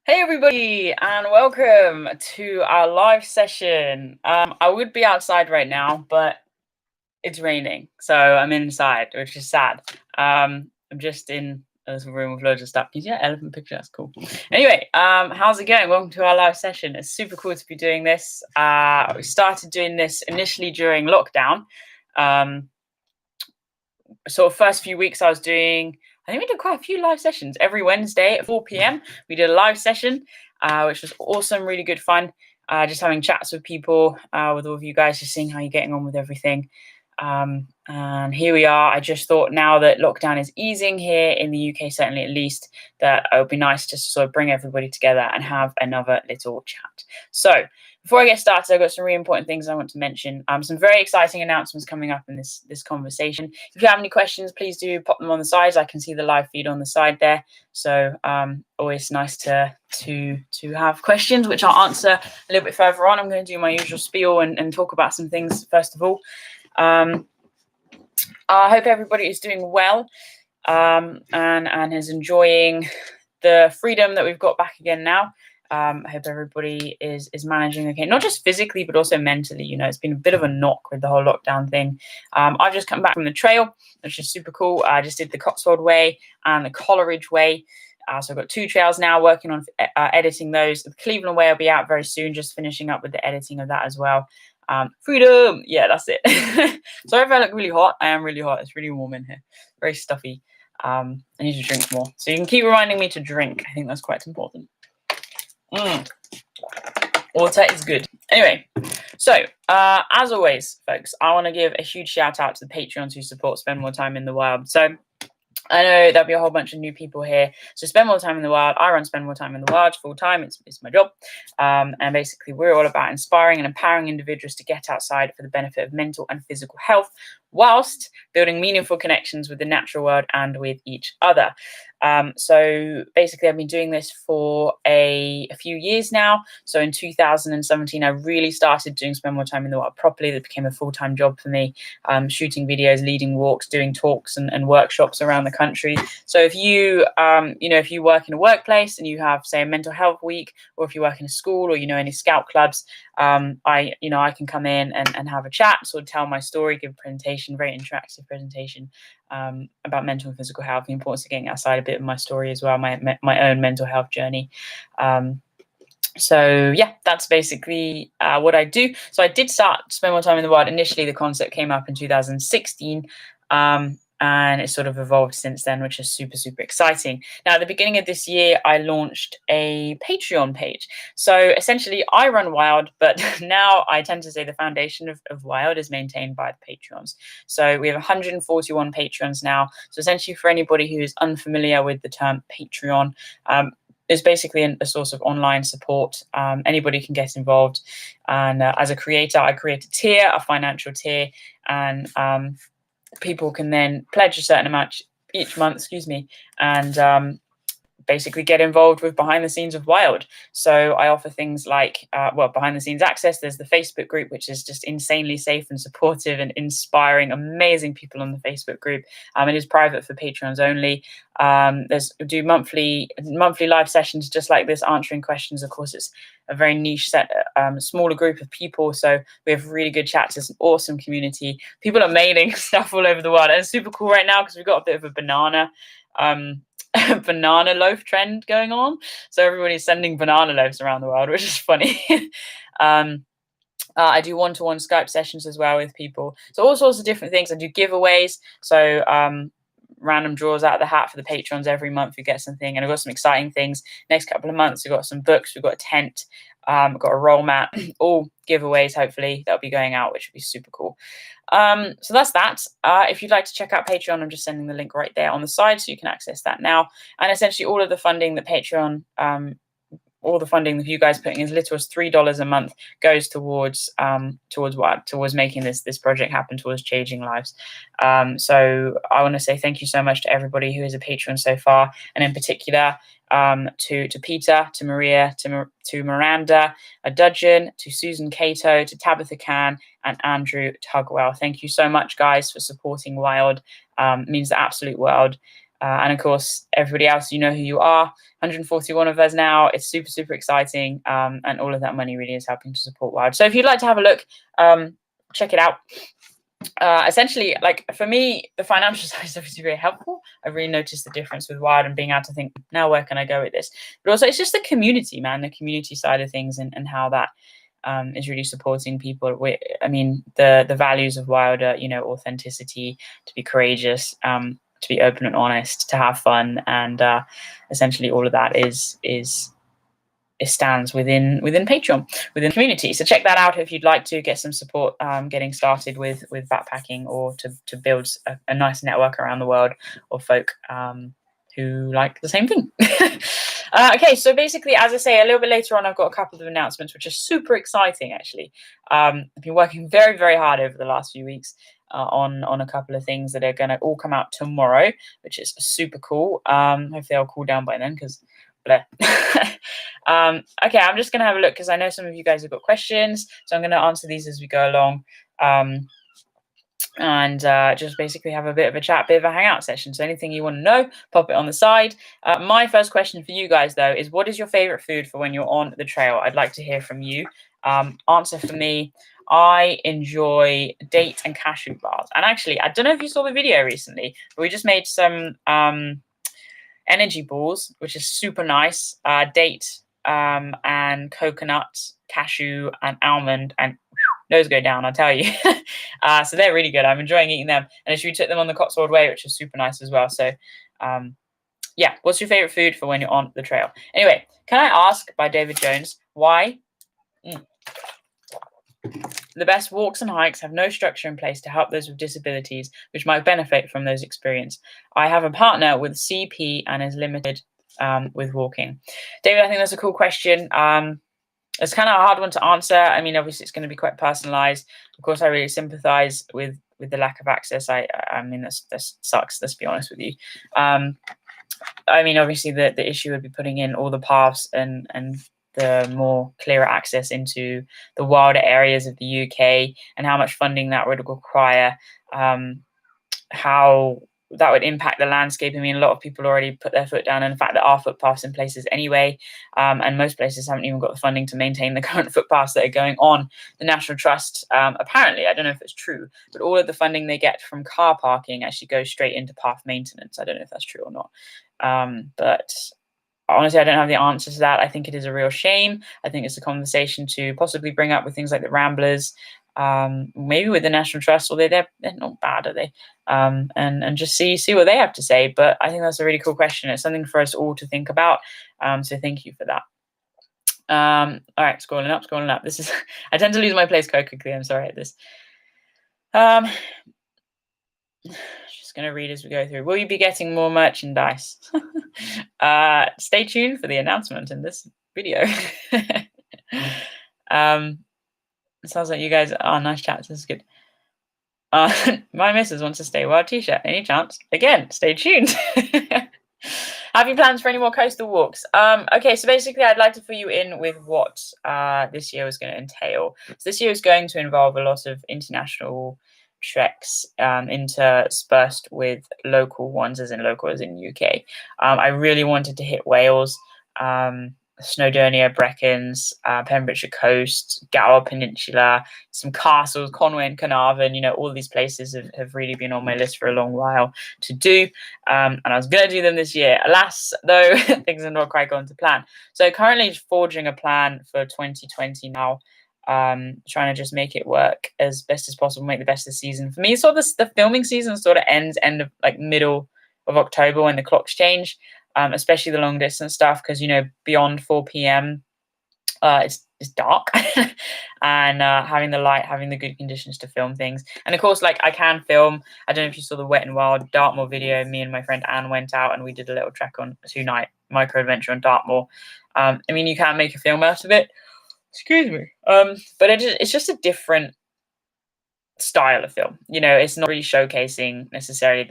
Hey everybody, and welcome to our live session. I would be outside right now, but it's raining, so I'm inside, which is sad. I'm just in a little room with loads of stuff. You see that elephant picture? That's cool. Anyway, how's it going? Welcome to our live session. It's super cool to be doing this. We started doing this initially during lockdown. Sort of first few weeks I think we did quite a few live sessions every Wednesday at 4 p.m. We did a live session, which was awesome, really good fun. Just having chats with people, with all of you guys, just seeing how you're getting on with everything. And here we are. I just thought now that lockdown is easing here in the UK, certainly at least, that it would be nice just to sort of bring everybody together and have another little chat. So before I get started, I've got some really important things I want to mention. Some very exciting announcements coming up in this conversation. If you have any questions, please do pop them on the sides. I can see the live feed on the side there. So always nice to have questions, which I'll answer a little bit further on. I'm going to do my usual spiel and talk about some things first of all. I hope everybody is doing well and is enjoying the freedom that we've got back again now. I hope everybody is managing okay, not just physically, but also mentally. You know, it's been a bit of a knock with the whole lockdown thing. I've just come back from the trail, which is super cool. I just did the Cotswold Way and the Coleridge Way. So I've got 2 trails now, working on editing those. The Cleveland Way will be out very soon, just finishing up with the editing of that as well. Freedom. Yeah, that's it. Sorry if I look really hot. I am really hot. It's really warm in here. Very stuffy. I need to drink more. So you can keep reminding me to drink. I think that's quite important. Water is good. Anyway, so as always, folks, I want to give a huge shout out to the Patreons who support Spend More Time in the Wild. So I know there'll be a whole bunch of new people here. So Spend More Time in the Wild. I run Spend More Time in the Wild full time. It's my job. And basically, we're all about inspiring and empowering individuals to get outside for the benefit of mental and physical health, whilst building meaningful connections with the natural world and with each other. So basically, I've been doing this for a few years now. So in 2017, I really started doing Spend More Time in the Wild properly. That became a full-time job for me, shooting videos, leading walks, doing talks and workshops around the country. So if you, if you work in a workplace and you have, say, a mental health week, or if you work in a school or, any scout clubs, I can come in and have a chat, sort of tell my story, give a presentation, very interactive presentation about mental and physical health, the importance of getting outside, a bit of my story as well, my own mental health journey. So yeah, that's basically what I do. So I did start Spend More Time in the Wild. Initially, the concept came up in 2016. And it's sort of evolved since then, which is super, super exciting. Now, at the beginning of this year, I launched a Patreon page. So essentially, I run Wild, but now I tend to say the foundation of Wild is maintained by the Patreons. So we have 141 Patreons now. So essentially, for anybody who is unfamiliar with the term Patreon, it's basically a source of online support. Anybody can get involved. And as a creator, I create a tier, a financial tier, and people can then pledge a certain amount each month, and basically get involved with behind the scenes of Wild. So I offer things like, behind the scenes access. There's the Facebook group, which is just insanely safe and supportive and inspiring, amazing people on the Facebook group. It is private for patrons only. We do monthly live sessions just like this, answering questions. Of course, it's a very niche set, smaller group of people. So we have really good chats. It's an awesome community. People are mailing stuff all over the world. And it's super cool right now because we've got a bit of a banana loaf trend going on. So everybody's sending banana loaves around the world, which is funny. I do one-to-one Skype sessions as well with people. So all sorts of different things. I do giveaways. So random draws out of the hat for the patrons every month. We get something, and I've got some exciting things. Next couple of months, we've got some books. We've got a tent. We've got a roll mat. All giveaways, hopefully, that'll be going out, which would be super cool. So that's that. If you'd like to check out Patreon, I'm just sending the link right there on the side, so you can access that now. And essentially, all of the funding that Patreon, all the funding that you guys putting as little as $3 a month goes towards making this project happen, towards changing lives. So I want to say thank you so much to everybody who is a patron so far, and in particular to Peter, to Maria, to Miranda, Dudgeon, to Susan Cato, to Tabitha Can, and Andrew Tugwell. Thank you so much, guys, for supporting Wild. It means the absolute world. And of course, everybody else, you know who you are. 141 of us now. It's super, super exciting. And all of that money really is helping to support Wild. So if you'd like to have a look, check it out. Essentially, like for me, the financial side is obviously very helpful. I really noticed the difference with Wild and being able to think, now where can I go with this? But also, it's just the community, man, the community side of things, and how that is really supporting people. I mean, the values of Wild are, authenticity, to be courageous, to be open and honest, to have fun, and essentially all of that is it stands within Patreon, within the community. So check that out if you'd like to get some support getting started with backpacking, or to build a nice network around the world of folk who like the same thing. Okay, so basically, as I say, a little bit later on, I've got a couple of announcements, which are super exciting, actually. I've been working very, very hard over the last few weeks on a couple of things that are going to all come out tomorrow, which is super cool. Hopefully I'll cool down by then, because okay, I'm just going to have a look, because I know some of you guys have got questions, so I'm going to answer these as we go along. And just basically have a bit of a chat, bit of a hangout session. So anything you want to know, pop it on the side. My first question for you guys, though, is what is your favorite food for when you're on the trail? I'd like to hear from you. Answer for me, I enjoy date and cashew bars. And actually, I don't know if you saw the video recently, but we just made some energy balls, which is super nice. Date and coconut, cashew and almond, and those go down, I'll tell you. So they're really good. I'm enjoying eating them. And actually, we took them on the Cotswold Way, which is super nice as well. So yeah, what's your favorite food for when you're on the trail? Anyway, can I ask, by David Jones, why the best walks and hikes have no structure in place to help those with disabilities which might benefit from those experiences? I have a partner with CP and is limited with walking. David, I think that's a cool question. It's kind of a hard one to answer. I mean, obviously, it's going to be quite personalized. Of course, I really sympathize with the lack of access. I mean, that sucks. Let's be honest with you. I mean, obviously, the issue would be putting in all the paths and the more clearer access into the wilder areas of the UK, and how much funding that would require. How that would impact the landscape. I mean, a lot of people already put their foot down, and in fact, there are footpaths in places anyway, and most places haven't even got the funding to maintain the current footpaths that are going on. The National Trust, apparently, I don't know if it's true, but all of the funding they get from car parking actually goes straight into path maintenance. I don't know if that's true or not, but honestly, I don't have the answer to that. I think it is a real shame. I think it's a conversation to possibly bring up with things like the Ramblers, maybe with the National Trust, or they're not bad, are they? And just see what they have to say. But I think that's a really cool question. It's something for us all to think about. So thank you for that. All right, scrolling up. This is I tend to lose my place quite quickly. I'm sorry at this. Just going to read as we go through. Will you be getting more merchandise? Stay tuned for the announcement in this video. It sounds like you guys are nice chats. This is good. My missus wants a Stay Wild t-shirt. Any chance? Again, stay tuned. Have you plans for any more coastal walks? Okay, so basically I'd like to fill you in with what this year was going to entail. So this year is going to involve a lot of international treks interspersed with local ones, as in UK. I really wanted to hit Wales, Snowdonia, Brecons, Pembrokeshire Coast, Gower Peninsula, some castles, Conway and Carnarvon. All these places have really been on my list for a long while to do. And I was going to do them this year. Alas, though, things are not quite going to plan. So currently forging a plan for 2020 now. Trying to just make it work as best as possible, make the best of the season. For me, the filming season sort of ends end of middle of October when the clocks change, especially the long distance stuff, because beyond 4 p.m. It's dark, and having the light, having the good conditions to film things, and of course, I can film. I don't know if you saw the Wet and Wild Dartmoor video. Me and my friend Anne went out and we did a little trek on a 2-night micro adventure on Dartmoor. I mean, you can make a film out of it. Excuse me. But it's just a different style of film. It's not really showcasing necessarily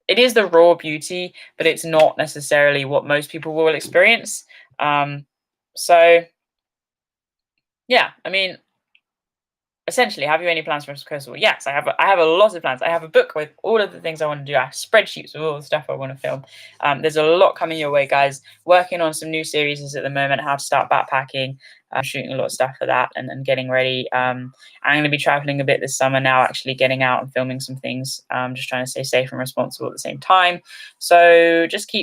it is the raw beauty, but it's not necessarily what most people will experience. So yeah, I mean, essentially, have you any plans for coastal? Yes, I have. I have a lot of plans. I have a book with all of the things I want to do. I have spreadsheets with all the stuff I want to film. There's a lot coming your way, guys. Working on some new series at the moment. How to start backpacking. I'm shooting a lot of stuff for that and getting ready. I'm going to be traveling a bit this summer now. Actually, getting out and filming some things. Just trying to stay safe and responsible at the same time. So just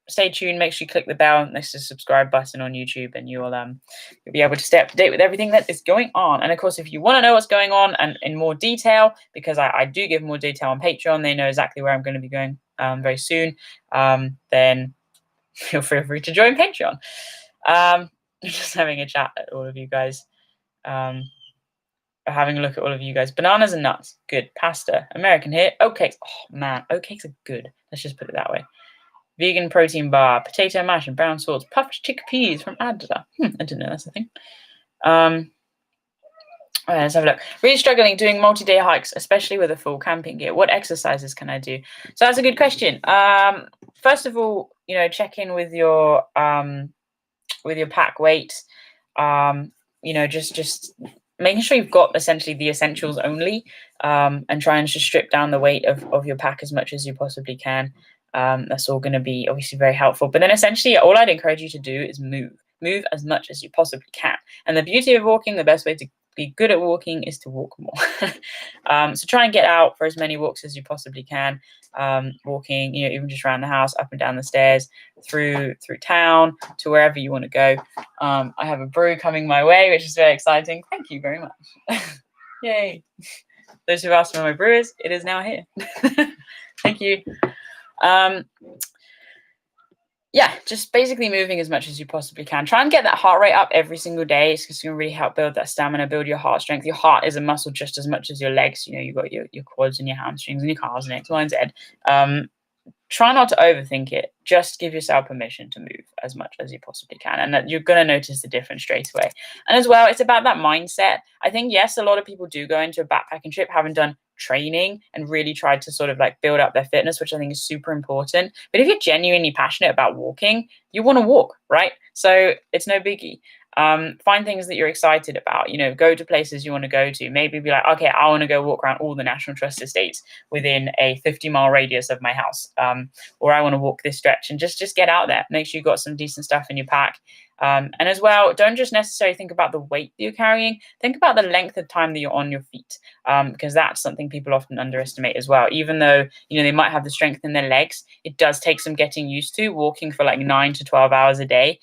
stay tuned. Make sure you click the bell next to the subscribe button on YouTube, and you'll be able to stay up to date with everything that is going on. And of course, if you want to know what's going on and in more detail, because I do give more detail on Patreon, they know exactly where I'm going to be going very soon. Then feel free to join Patreon. Just having a chat at all of you guys. Having a look at all of you guys. Bananas and nuts, good. Pasta, American here. Oatcakes, oh man, oatcakes are good. Let's just put it that way. Vegan protein bar, potato mash and brown sauce, puffed chickpeas from Adda. I didn't know that's a thing. Let's have a look. Really struggling doing multi-day hikes, especially with a full camping gear. What exercises can I do? So that's a good question. First of all, check in with your pack weight. Just making sure you've got essentially the essentials only, and trying to strip down the weight of your pack as much as you possibly can. That's all going to be obviously very helpful. But then essentially all I'd encourage you to do is move as much as you possibly can. And the beauty of walking, the best way to be good at walking is to walk more. So try and get out for as many walks as you possibly can. Walking, even just around the house, up and down the stairs, through town to wherever you want to go. I have a brew coming my way, which is very exciting. Thank you very much. Yay. Those who've asked for my brew is, it is now here. Thank you. Just basically moving as much as you possibly can. Try and get that heart rate up every single day. It's going to really help build that stamina, build your heart strength. Your heart is a muscle just as much as your legs. You've got your quads and your hamstrings and your calves and X, Y, and Z. Try not to overthink it. Just give yourself permission to move as much as you possibly can. And that you're going to notice the difference straight away. And as well, it's about that mindset. I think, yes, a lot of people do go into a backpacking trip having done training and really tried to sort of like build up their fitness, which I think is super important. But if you're genuinely passionate about walking, you want to walk, right? So it's no biggie. Find things that you're excited about, go to places you want to go to. Maybe be like, okay, I want to go walk around all the National Trust estates within a 50-mile radius of my house. Or I want to walk this stretch, and just get out there. Make sure you've got some decent stuff in your pack. And as well, don't just necessarily think about the weight that you're carrying. Think about the length of time that you're on your feet, because that's something people often underestimate as well. Even though, they might have the strength in their legs, it does take some getting used to walking for like 9 to 12 hours a day,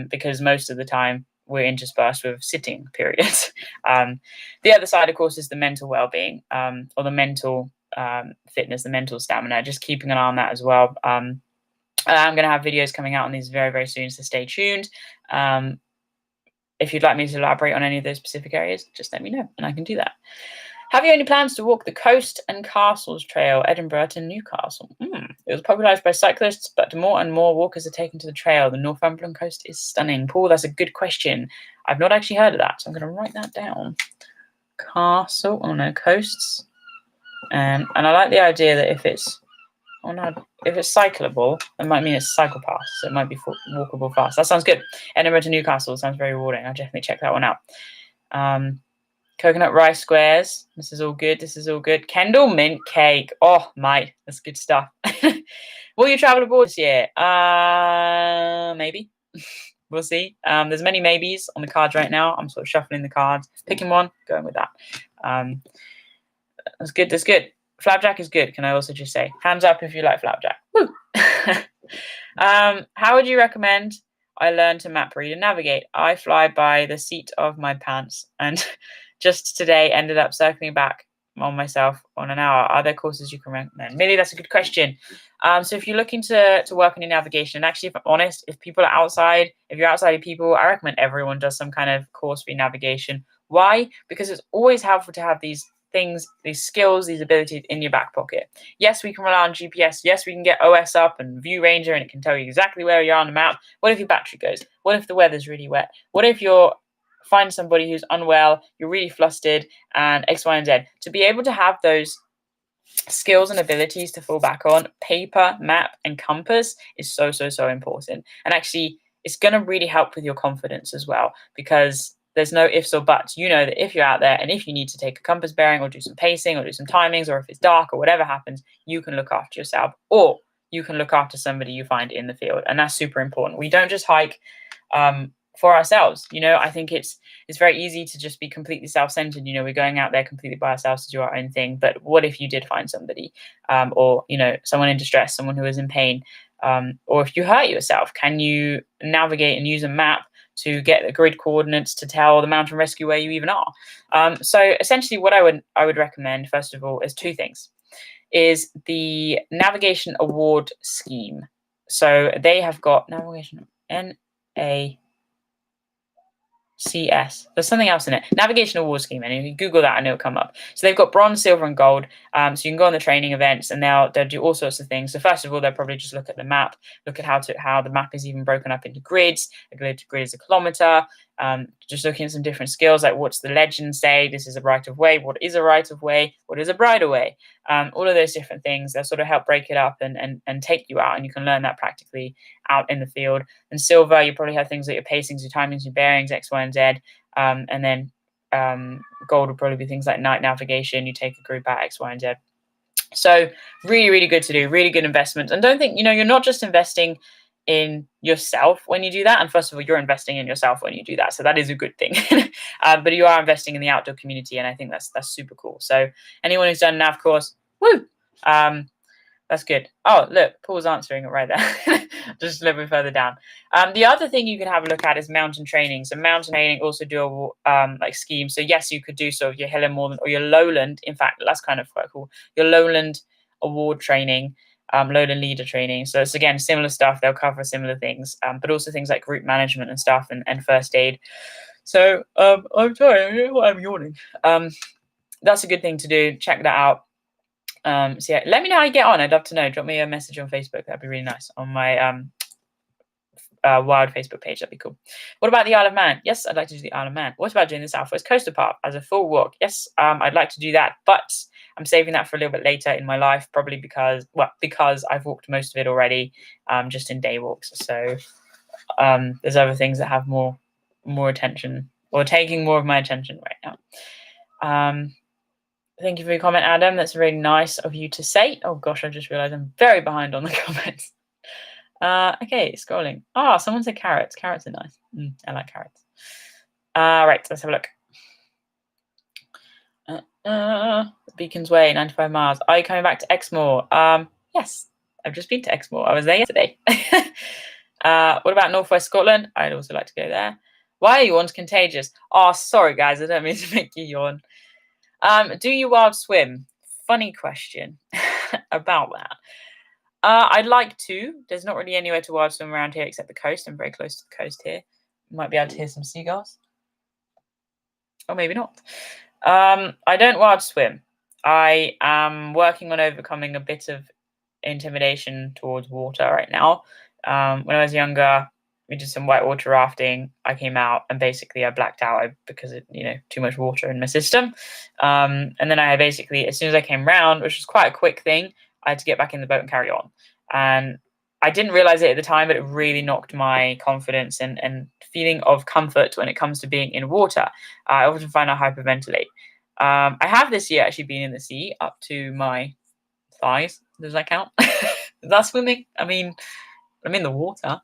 because most of the time we're interspersed with sitting periods. The other side, of course, is the mental well-being, or the mental fitness, the mental stamina, just keeping an eye on that as well. I'm going to have videos coming out on these very, very soon, so stay tuned. If you'd like me to elaborate on any of those specific areas, just let me know and I can do that. Have you any plans to walk the Coast and Castles Trail, Edinburgh to Newcastle? It was popularised by cyclists, but more and more walkers are taken to the trail. The Northumberland coast is stunning. Paul, that's a good question. I've not actually heard of that, so I'm going to write that down. Coasts. And I like the idea that if it's cyclable, it might mean it's cycle path, so it might be walkable fast. That sounds good. Edinburgh to Newcastle sounds very rewarding. I'll definitely check that one out. Coconut rice squares. This is all good. Kendall mint cake. Oh, mate, that's good stuff. Will you travel abroad this year? Maybe. We'll see. There's many maybes on the cards right now. I'm sort of shuffling the cards, picking one, going with that. That's good. Flapjack is good. Can I also just say, hands up if you like flapjack. Woo! How would you recommend I learn to map read and navigate? I fly by the seat of my pants, and just today ended up circling back on myself on an hour. Are there courses you can recommend? Millie, that's a good question. So if you're looking to work on your navigation, and actually, if I'm honest, if you're outside of people, I recommend everyone does some kind of course for your navigation. Why? Because it's always helpful to have these things, these skills, these abilities in your back pocket. Yes, we can rely on GPS. Yes, we can get OS up and View Ranger, and it can tell you exactly where you are on the map. What if your battery goes? What if the weather's really wet? What if you're find somebody who's unwell, you're really flustered, and X, Y, and Z? To be able to have those skills and abilities to fall back on, paper, map, and compass is so important. And actually, it's going to really help with your confidence as well, because there's no ifs or buts. You know that if you're out there and if you need to take a compass bearing or do some pacing or do some timings, or if it's dark or whatever happens, you can look after yourself, or you can look after somebody you find in the field. And that's super important. We don't just hike for ourselves. I think it's very easy to just be completely self-centered. We're going out there completely by ourselves to do our own thing. But what if you did find somebody, or someone in distress, someone who is in pain, or if you hurt yourself? Can you navigate and use a map to get the grid coordinates to tell the mountain rescue where you even are? So essentially, what I would recommend first of all is two things: is the navigation award scheme. So they have got navigation NACS. There's something else in it. Navigation award scheme, and if you Google that, and it'll come up. So they've got bronze, silver, and gold. So you can go on the training events, and they'll do all sorts of things. So first of all, they'll probably just look at the map, look at how the map is even broken up into grids. A grid is a kilometer. Just looking at some different skills, like what's the legend say? This is a right of way. What is a right of way? What is a right of way? All of those different things, they'll sort of help break it up and take you out, and you can learn that practically out in the field. And silver, you probably have things like your pacings, your timings, your bearings, X, Y, and Z. And then gold would probably be things like night navigation. You take a group out X, Y, and Z. So really, really good to do, really good investment. And don't think, you're not just investing in yourself when you do that. And first of all, you're investing in yourself when you do that. So that is a good thing. But you are investing in the outdoor community. And I think that's super cool. So anyone who's done a nav course, woo! That's good. Oh, look, Paul's answering it right there. Just a little bit further down. The other thing you can have a look at is mountain training. So mountain training also do like schemes. So yes, you could do sort of your hill and moorland or your lowland. In fact, that's kind of quite cool. Your lowland award training, lowland leader training. So it's again similar stuff. They'll cover similar things, but also things like group management and stuff, and first aid. So I'm sorry, I'm yawning. That's a good thing to do. Check that out. So yeah, let me know how you get on. I'd love to know. Drop me a message on Facebook. That'd be really nice. On my wild Facebook page. That'd be cool. What about the Isle of Man? Yes, I'd like to do the Isle of Man. What about doing the Southwest Coastal Path as a full walk? Yes, I'd like to do that, but I'm saving that for a little bit later in my life, probably because I've walked most of it already, just in day walks. So there's other things that have more attention, or taking more of my attention right now. Thank you for your comment, Adam. That's really nice of you to say. Oh gosh, I just realized I'm very behind on the comments. Okay, scrolling. Someone said carrots. Carrots are nice. I like carrots. Right, let's have a look. Beacons Way, 95 miles. Are you coming back to Exmoor? Yes, I've just been to Exmoor. I was there yesterday. What about Northwest Scotland? I'd also like to go there. Why are yawns contagious? Oh, sorry guys, I don't mean to make you yawn. Do you wild swim? Funny question about that. I'd like to. There's not really anywhere to wild swim around here except the coast. I'm very close to the coast here. You might be able to hear some seagulls. Or maybe not. I don't wild swim. I am working on overcoming a bit of intimidation towards water right now. When I was younger, we did some whitewater rafting. I came out and basically I blacked out because of, too much water in my system. And then I basically, as soon as I came round, which was quite a quick thing, I had to get back in the boat and carry on. And I didn't realize it at the time, but it really knocked my confidence and feeling of comfort when it comes to being in water. I often find I hyperventilate. I have this year actually been in the sea up to my thighs. Does that count? Is that swimming? I mean, I'm in the water.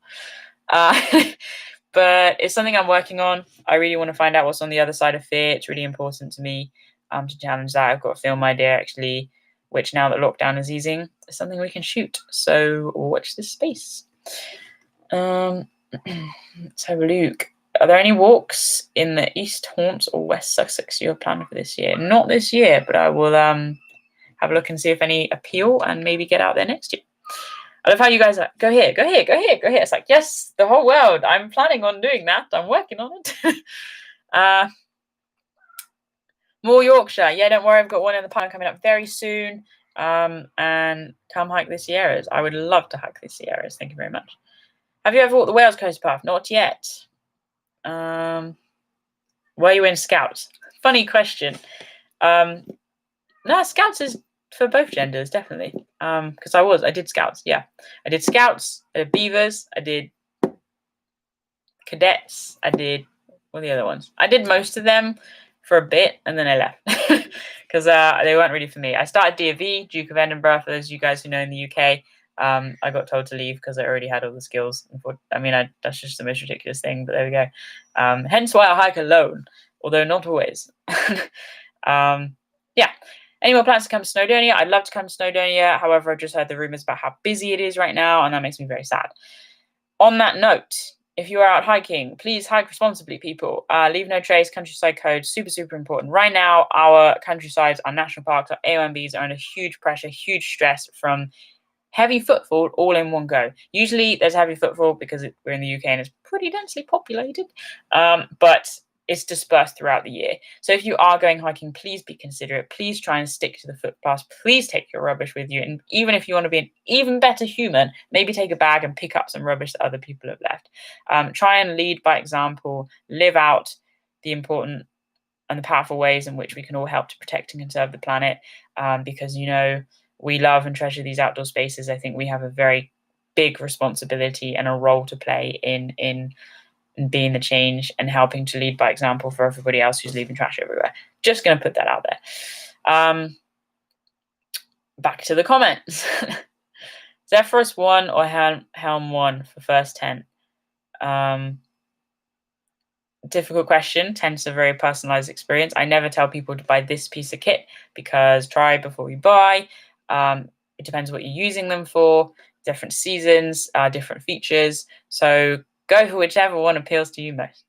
But it's something I'm working on. I really want to find out what's on the other side of fear. It's really important to me to challenge that. I've got a film idea actually, which now that lockdown is easing, is something we can shoot. So watch this space. Let's have a look. Are there any walks in the East Haunts or West Sussex you have planned for this year? Not this year, but I will have a look and see if any appeal and maybe get out there next year. I love how you guys are like, go here, go here, go here, go here. It's like, yes, the whole world. I'm planning on doing that. I'm working on it. More Yorkshire. Yeah, don't worry. I've got one in the pipeline coming up very soon. And come hike the Sierras. I would love to hike the Sierras. Thank you very much. Have you ever walked the Wales Coast Path? Not yet. Were you in Scouts? Funny question. No, Scouts is for both genders, definitely. Because I did Scouts. Yeah, I did Scouts. I did Beavers. I did Cadets. I did What are the other ones? I did most of them for a bit and then I left because they weren't really for me. I started D.A.V, Duke of Edinburgh, for those of you guys who know in the UK. I got told to leave because I already had all the skills. I mean, that's just the most ridiculous thing, but there we go. Hence why I hike alone, although not always. Yeah. Any more plans to come to Snowdonia? I'd love to come to Snowdonia. However, I've just heard the rumors about how busy it is right now, and that makes me very sad. On that note, if you are out hiking, please hike responsibly, people. Leave no trace, countryside code, super, super important. Right now, our countrysides, our national parks, our AOMBs are under huge pressure, huge stress from heavy footfall all in one go. Usually there's heavy footfall because we're in the UK and it's pretty densely populated, but it's dispersed throughout the year. So if you are going hiking, please be considerate. Please try and stick to the footpaths. Please take your rubbish with you. And even if you want to be an even better human, maybe take a bag and pick up some rubbish that other people have left. Try and lead by example. Live out the important and the powerful ways in which we can all help to protect and conserve the planet, because, you know, we love and treasure these outdoor spaces. I think we have a very big responsibility and a role to play in being the change and helping to lead by example for everybody else who's leaving trash everywhere. Just going to put that out there. Back to the comments. Zephyrus 1 or Helm 1 for first tent? Difficult question. Tent's a very personalized experience. I never tell people to buy this piece of kit because try before you buy. It depends what you're using them for, different seasons, different features. So go for whichever one appeals to you most.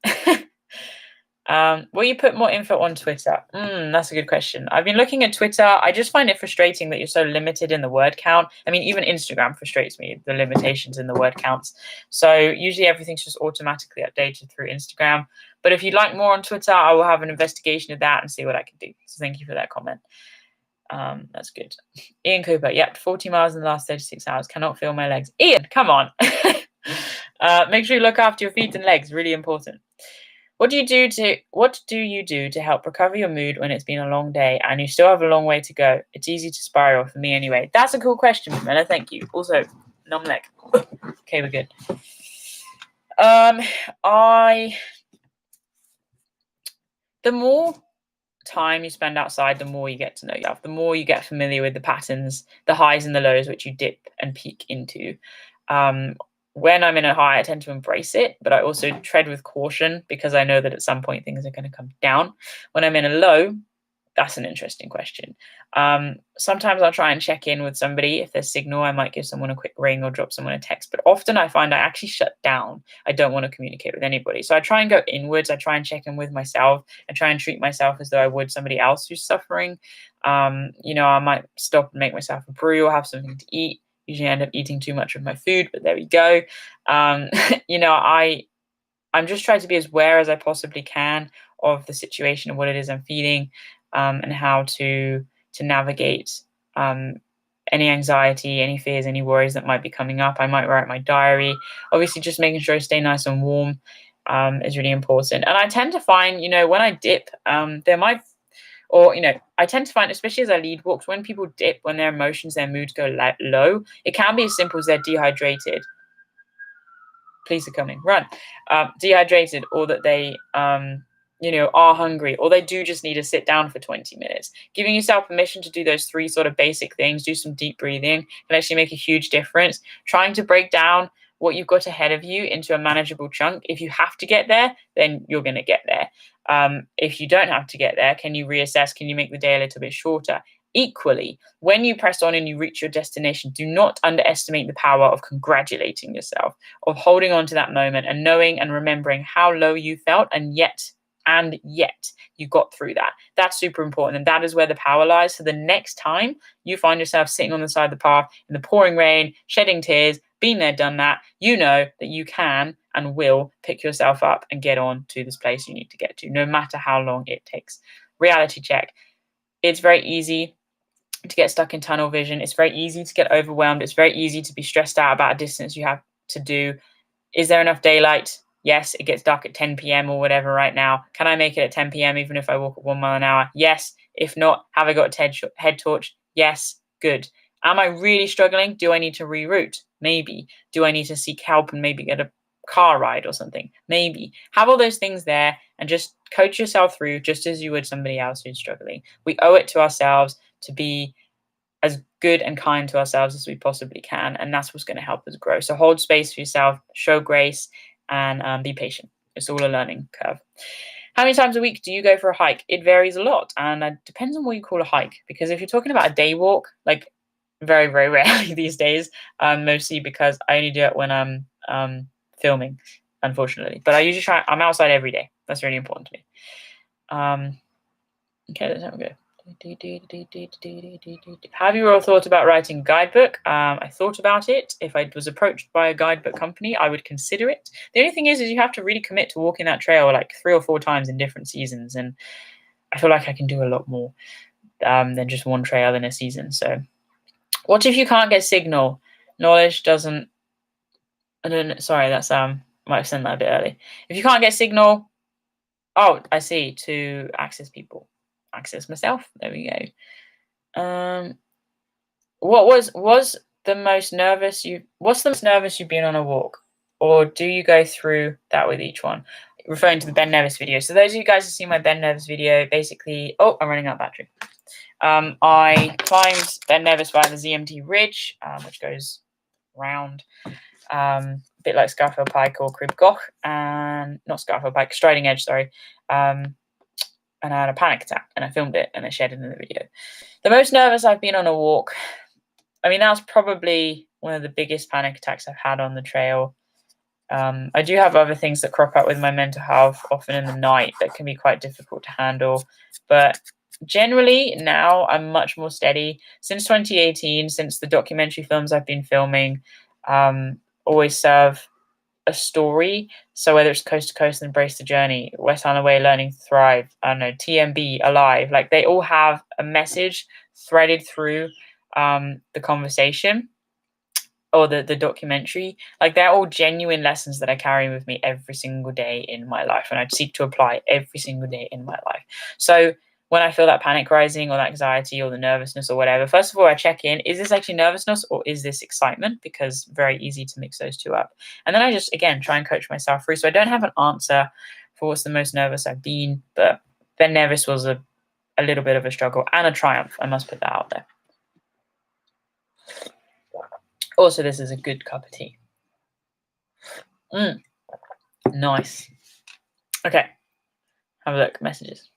Will you put more info on Twitter? That's a good question. I've been looking at Twitter. I just find it frustrating that you're so limited in the word count. I mean, even Instagram frustrates me, the limitations in the word counts. So usually everything's just automatically updated through Instagram. But if you'd like more on Twitter, I will have an investigation of that and see what I can do. So thank you for that comment. That's good. Ian Cooper, yep, 40 miles in the last 36 hours. Cannot feel my legs. Ian, come on. Make sure you look after your feet and legs. Really important. What do you do to help recover your mood when it's been a long day and you still have a long way to go? It's easy to spiral for me anyway. That's a cool question, Miller. Thank you. Also, numb leg. Okay, we're good. The more time you spend outside, the more you get to know yourself, the more you get familiar with the patterns, the highs and the lows which you dip and peak into. When I'm in a high, I tend to embrace it, but I also tread with caution because I know that at some point things are going to come down. When I'm in a low, that's an interesting question. Sometimes I'll try and check in with somebody. If there's signal, I might give someone a quick ring or drop someone a text. But often I find I actually shut down. I don't want to communicate with anybody. So I try and go inwards. I try and check in with myself. I try and treat myself as though I would somebody else who's suffering. I might stop and make myself a brew or have something to eat. Usually I end up eating too much of my food, but there we go. I'm just trying to be as aware as I possibly can of the situation and what it is I'm feeling, and how to navigate any anxiety, any fears, any worries that might be coming up. I might write my diary. Obviously, just making sure I stay nice and warm is really important. And I tend to find, when I dip, I tend to find, especially as I lead walks, when people dip, when their emotions, their moods go low, it can be as simple as they're dehydrated. Police are coming, run. Dehydrated, or that they, are hungry, or they do just need to sit down for 20 minutes. Giving yourself permission to do those 3 sort of basic things, do some deep breathing, can actually make a huge difference. Trying to break down what you've got ahead of you into a manageable chunk. If you have to get there, then you're going to get there. If you don't have to get there, can you reassess? Can you make the day a little bit shorter? Equally, when you press on and you reach your destination, do not underestimate the power of congratulating yourself, of holding on to that moment and knowing and remembering how low you felt, and yet you got through that. That's super important, and that is where the power lies. So the next time you find yourself sitting on the side of the path in the pouring rain, shedding tears, been there, done that, you know that you can and will pick yourself up and get on to this place you need to get to, no matter how long it takes. Reality check. It's very easy to get stuck in tunnel vision. It's very easy to get overwhelmed. It's very easy to be stressed out about a distance you have to do. Is there enough daylight? Yes, it gets dark at 10 p.m. or whatever right now. Can I make it at 10 p.m. even if I walk at 1 mile an hour? Yes. If not, have I got a head torch? Yes. Good. Am I really struggling? Do I need to reroute? Maybe. Do I need to seek help and maybe get a car ride or something? Maybe. Have all those things there and just coach yourself through just as you would somebody else who's struggling. We owe it to ourselves to be as good and kind to ourselves as we possibly can, and that's what's going to help us grow. So hold space for yourself, show grace, and be patient. It's all a learning curve. How many times a week do you go for a hike? It varies a lot, and it depends on what you call a hike. Because if you're talking about a day walk, like very, very rarely these days, mostly because I only do it when I'm filming, unfortunately. But I usually try. I'm outside every day. That's really important to me. Okay, let's have a go. Have you all thought about writing a guidebook? I thought about it. If I was approached by a guidebook company, I would consider it. The only thing is you have to really commit to walking that trail like 3 or 4 times in different seasons, and I feel like I can do a lot more than just one trail in a season. So, what if you can't get signal? Knowledge doesn't. I don't know. Sorry, that's might have sent that a bit early. If you can't get signal, oh, I see. To access people. Access myself. There we go. What was the most nervous what's the most nervous you've been on a walk? Or do you go through that with each one? Referring to the Ben Nevis video. So those of you guys who see my Ben Nevis video, basically, oh, I'm running out of battery. I climbed Ben Nevis via the ZMT Ridge, which goes round, a bit like Scarfield Pike or Crib Goch, and not Scarfield Pike, Striding Edge, sorry. And I had a panic attack, and I filmed it, and I shared it in the video. The most nervous I've been on a walk, I mean, that was probably one of the biggest panic attacks I've had on the trail. I do have other things that crop up with my mental health, often in the night, that can be quite difficult to handle. But generally, now I'm much more steady. Since 2018, since the documentary films I've been filming always serve a story. So whether it's Coast to Coast and Embrace the Journey, West Island Way, Learning to Thrive, I don't know, TMB, Alive, like they all have a message threaded through the conversation or the documentary. Like they're all genuine lessons that I carry with me every single day in my life, and I seek to apply every single day in my life. So when I feel that panic rising or that anxiety or the nervousness or whatever, first of all, I check in, is this actually nervousness or is this excitement? Because very easy to mix those two up. And then I just, again, try and coach myself through. So I don't have an answer for what's the most nervous I've been, but Ben Nevis was a little bit of a struggle and a triumph. I must put that out there. Also, this is a good cup of tea. Nice. Okay. Have a look. Messages.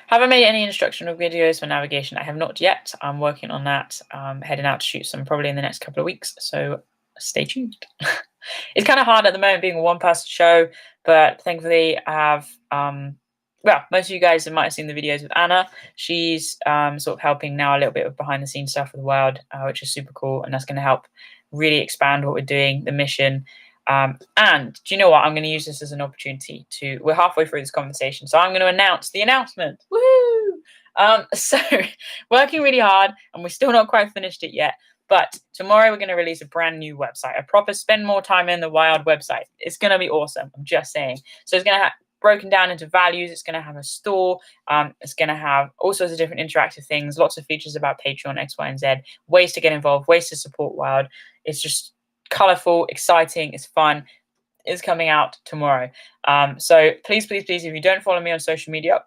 Have I made any instructional videos for navigation? I have not yet. I'm working on that. Heading out to shoot some probably in the next couple of weeks. So stay tuned. It's kind of hard at the moment being a one-person show, but thankfully I have, well, most of you guys might have seen the videos with Anna. She's sort of helping now a little bit of behind-the-scenes stuff with Wild, which is super cool. And that's going to help really expand what we're doing, the mission. And do you know what? I'm going to use this as an opportunity to, we're halfway through this conversation, so I'm going to announce the announcement. Woo! So working really hard, and we're still not quite finished it yet. But tomorrow we're going to release a brand new website, a proper spend more time in the Wild website. It's going to be awesome. I'm just saying. So it's going to have broken down into values. It's going to have a store. It's going to have all sorts of different interactive things, lots of features about Patreon, X, Y, and Z, ways to get involved, ways to support Wild. It's just colorful, exciting, it's fun. Is coming out tomorrow. So please, please, please, if you don't follow me on social media,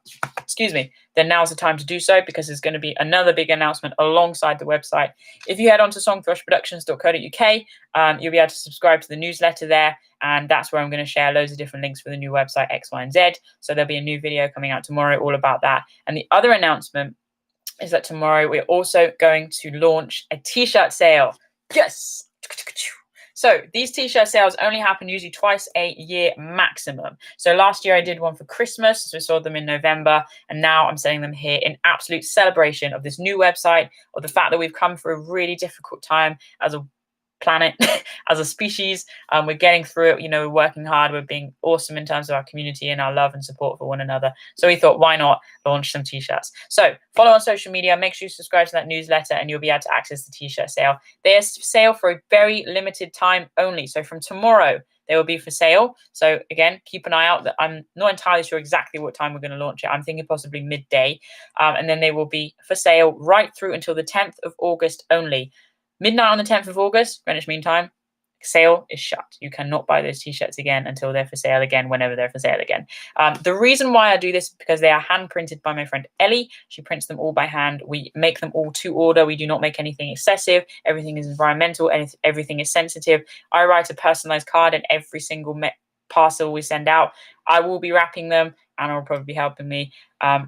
then now's the time to do so, because there's going to be another big announcement alongside the website. If you head on to songthrushproductions.co.uk, you'll be able to subscribe to the newsletter there, and that's where I'm going to share loads of different links for the new website, X, Y, and Z. So there'll be a new video coming out tomorrow all about that. And the other announcement is that tomorrow we're also going to launch a t-shirt sale. Yes! So these t-shirt sales only happen usually twice a year maximum. So last year I did one for Christmas, so we sold them in November, and now I'm selling them here in absolute celebration of this new website, of the fact that we've come through a really difficult time as a planet, as a species. We're getting through it, we're working hard, we're being awesome in terms of our community and our love and support for one another. So we thought, why not launch some t-shirts? So follow on social media, make sure you subscribe to that newsletter, and you'll be able to access the t-shirt sale. They're for sale for a very limited time only. So from tomorrow, they will be for sale. So again, keep an eye out. That I'm not entirely sure exactly what time we're going to launch it. I'm thinking possibly midday. And then they will be for sale right through until the 10th of August only. Midnight on the 10th of August, Greenwich Mean Time. sale is shut. You cannot buy those t-shirts again until they're for sale again, whenever they're for sale again. The reason why I do this is because they are hand printed by my friend Ellie. She prints them all by hand. We make them all to order. We do not make anything excessive. Everything is environmental and everything is sensitive. I write a personalized card in every single parcel we send out. I will be wrapping them. Anna will probably be helping me,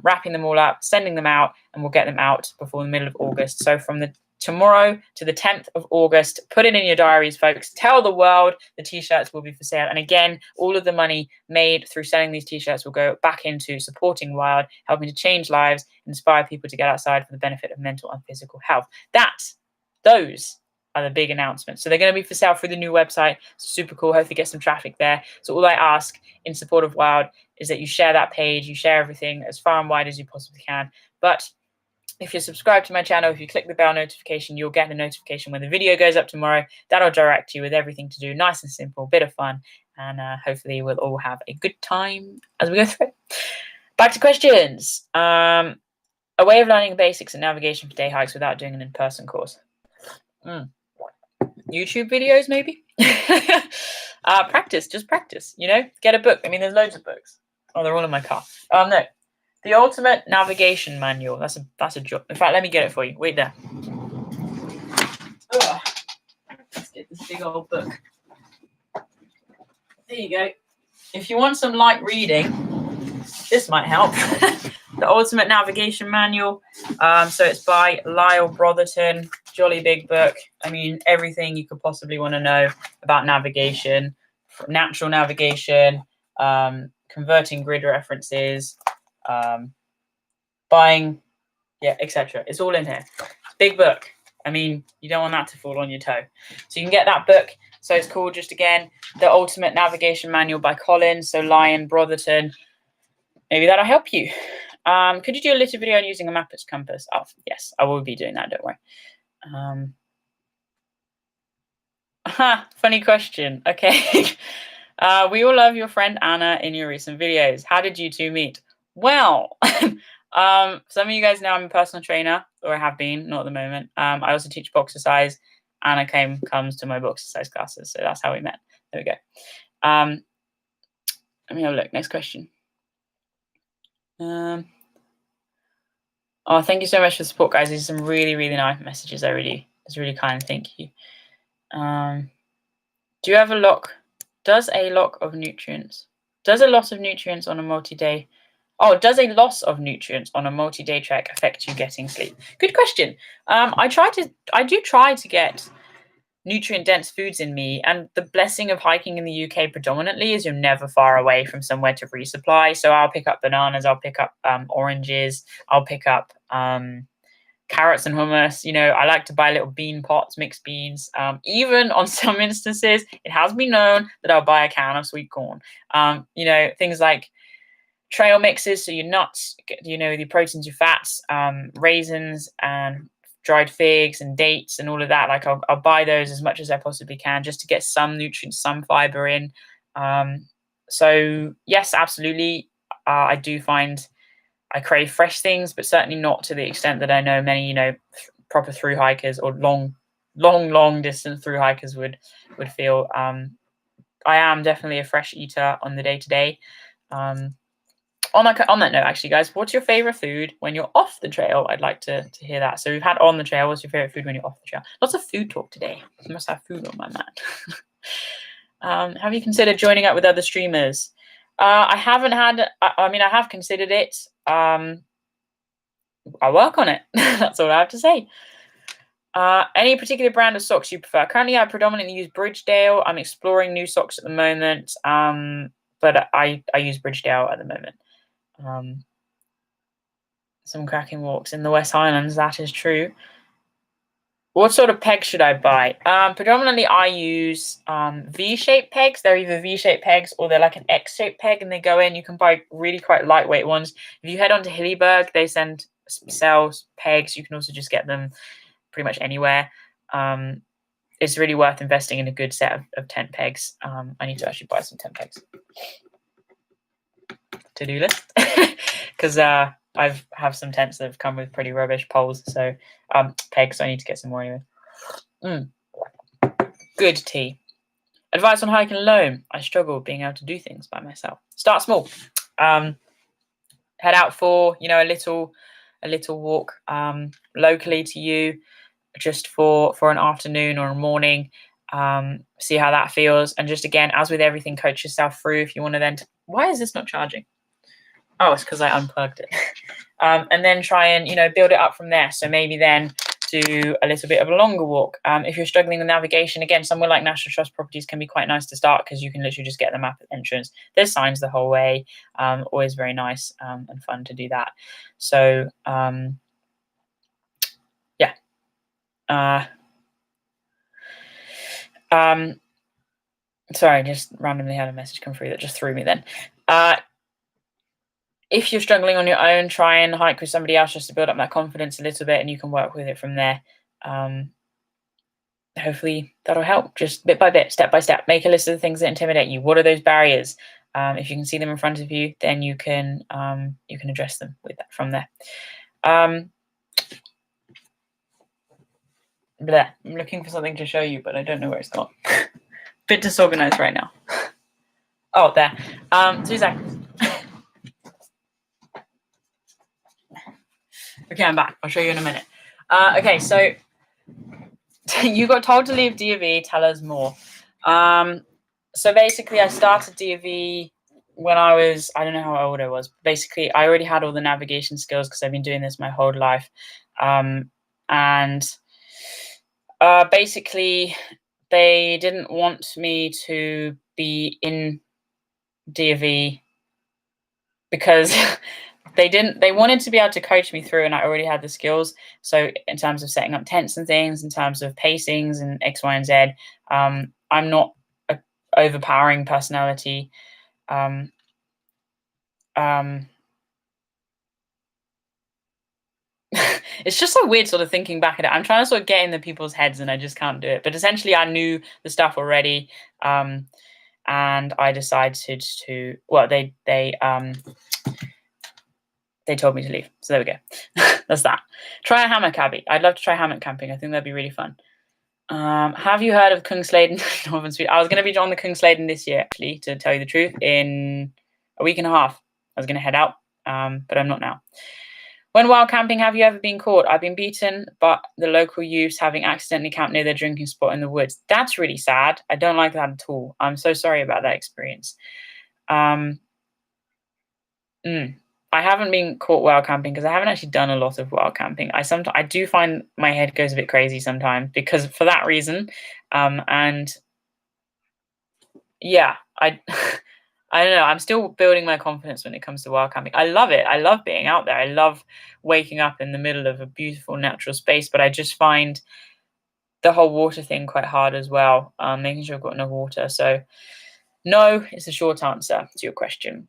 wrapping them all up, sending them out, and we'll get them out before the middle of August. So from the tomorrow to the 10th of August, put it in your diaries, folks. Tell the world the t-shirts will be for sale. And again, all of the money made through selling these t-shirts will go back into supporting Wild, helping to change lives, inspire people to get outside for the benefit of mental and physical health. Those are the big announcements. So they're going to be for sale through the new website. Super cool. Hopefully get some traffic there. So all I ask in support of Wild is that you share that page, you share everything as far and wide as you possibly can. But if you're subscribed to my channel, if you click the bell notification, you'll get a notification when the video goes up tomorrow. That'll direct you with everything to do. Nice and simple, bit of fun. And hopefully we'll all have a good time as we go through it. Back to questions. A way of learning the basics and navigation for day hikes without doing an in-person course. YouTube videos, maybe? Practice, just practice, you know? Get a book. I mean, there's loads of books. Oh, they're all in my car. No. The Ultimate Navigation Manual. That's a job. In fact, let me get it for you. Wait there. Ugh. Let's get this big old book. There you go. If you want some light reading, this might help. The Ultimate Navigation Manual. So it's by Lyle Brotherton. Jolly big book. I mean, everything you could possibly want to know about navigation, natural navigation, converting grid references, buying, etc. It's all in here. Big book. I mean, you don't want that to fall on your toe. So you can get that book. So it's called, just again, The Ultimate Navigation Manual by Colin. So Lion Brotherton. Maybe that'll help you. Could you do a little video on using a map as compass? Oh, yes, I will be doing that, don't worry. Funny question. Okay. We all love your friend Anna in your recent videos. How did you two meet? Well, some of you guys know I'm a personal trainer, or I have been, not at the moment. I also teach boxercise. Anna comes to my boxercise classes, so that's how we met. There we go. Let me have a look. Next question. Oh, thank you so much for the support, guys. These are some really, really nice messages. It's really kind. Thank you. Do you have a lock? Does a lot of nutrients on a multi-day? Oh, does a loss of nutrients on a multi-day trek affect you getting sleep? Good question. I do try to get nutrient-dense foods in me, and the blessing of hiking in the UK predominantly is you're never far away from somewhere to resupply. So I'll pick up bananas, I'll pick up oranges, I'll pick up carrots and hummus. You know, I like to buy little bean pots, mixed beans. Even on some instances, it has been known that I'll buy a can of sweet corn. You know, things like trail mixes, so your nuts, you know, the proteins, your fats, raisins and dried figs and dates and all of that. Like I'll buy those as much as I possibly can just to get some nutrients, some fiber in. So yes, absolutely. I do find I crave fresh things, but certainly not to the extent that I know many, you know, proper through hikers or long distance through hikers would feel. I am definitely a fresh eater on the day-to-day. On that note, actually, guys, what's your favorite food when you're off the trail? I'd like to hear that. So we've had on the trail. What's your favorite food when you're off the trail? Lots of food talk today. I must have food on my mat. Have you considered joining up with other streamers? I haven't had. I mean, I have considered it. I work on it. That's all I have to say. Any particular brand of socks you prefer? Currently, I predominantly use Bridgedale. I'm exploring new socks at the moment, but I use Bridgedale at the moment. Some cracking walks in the West Highlands, that is true. What sort of pegs should I buy? Predominantly, I use V-shaped pegs. They're either V-shaped pegs or they're like an X-shaped peg, and they go in. You can buy really quite lightweight ones. If you head on to Hillyberg, they sell pegs. You can also just get them pretty much anywhere. It's really worth investing in a good set of tent pegs. I need to actually buy some tent pegs. To-do list, because I have some tents that have come with pretty rubbish poles, so pegs. So I need to get some more anyway. Good tea. Advice on hiking alone. I struggle being able to do things by myself. Start small. Head out for, a little walk locally to you, just for an afternoon or a morning. See how that feels. And just again, as with everything, coach yourself through. If you want to then, why is this not charging? Oh, it's because I unplugged it. And then try and, build it up from there. So maybe then do a little bit of a longer walk. If you're struggling with navigation, again, somewhere like National Trust properties can be quite nice to start because you can literally just get the map at the entrance. There's signs the whole way. Always very nice and fun to do that. So, yeah. Sorry, just randomly had a message come through that just threw me then. If you're struggling on your own, try and hike with somebody else just to build up that confidence a little bit, and you can work with it from there. Hopefully that'll help, just bit by bit, step by step. Make a list of the things that intimidate you. What are those barriers? If you can see them in front of you, then you can address them with that from there. I'm looking for something to show you, but I don't know where it's gone. Bit disorganized right now. Oh, there. 2 seconds. Okay, I'm back. I'll show you in a minute. Okay, so you got told to leave DV. Tell us more. So basically, I started DV when I was, I don't know how old I was. Basically, I already had all the navigation skills because I've been doing this my whole life. Basically, they didn't want me to be in DV because they wanted to be able to coach me through, and I already had the skills. So in terms of setting up tents and things, in terms of pacings and X, Y, and Z, I'm not an overpowering personality. It's just so weird sort of thinking back at it. I'm trying to sort of get in the people's heads and I just can't do it. But essentially I knew the stuff already. And I decided to, well, they told me to leave. So there we go. That's that. Try a hammock, Abbie. I'd love to try hammock camping. I think that'd be really fun. Have you heard of Kungsleden, Northern Sweden? I was going to be on the Kungsleden this year, actually, to tell you the truth. In a week and a half, I was going to head out, but I'm not now. When wild camping, have you ever been caught? I've been beaten, but the local youths having accidentally camped near their drinking spot in the woods. That's really sad. I don't like that at all. I'm so sorry about that experience. I haven't been caught wild camping because I haven't actually done a lot of wild camping. I do find my head goes a bit crazy sometimes because for that reason. And yeah, I don't know. I'm still building my confidence when it comes to wild camping. I love it. I love being out there. I love waking up in the middle of a beautiful natural space, but I just find the whole water thing quite hard as well, making sure I've got enough water. So no is the short answer to your question.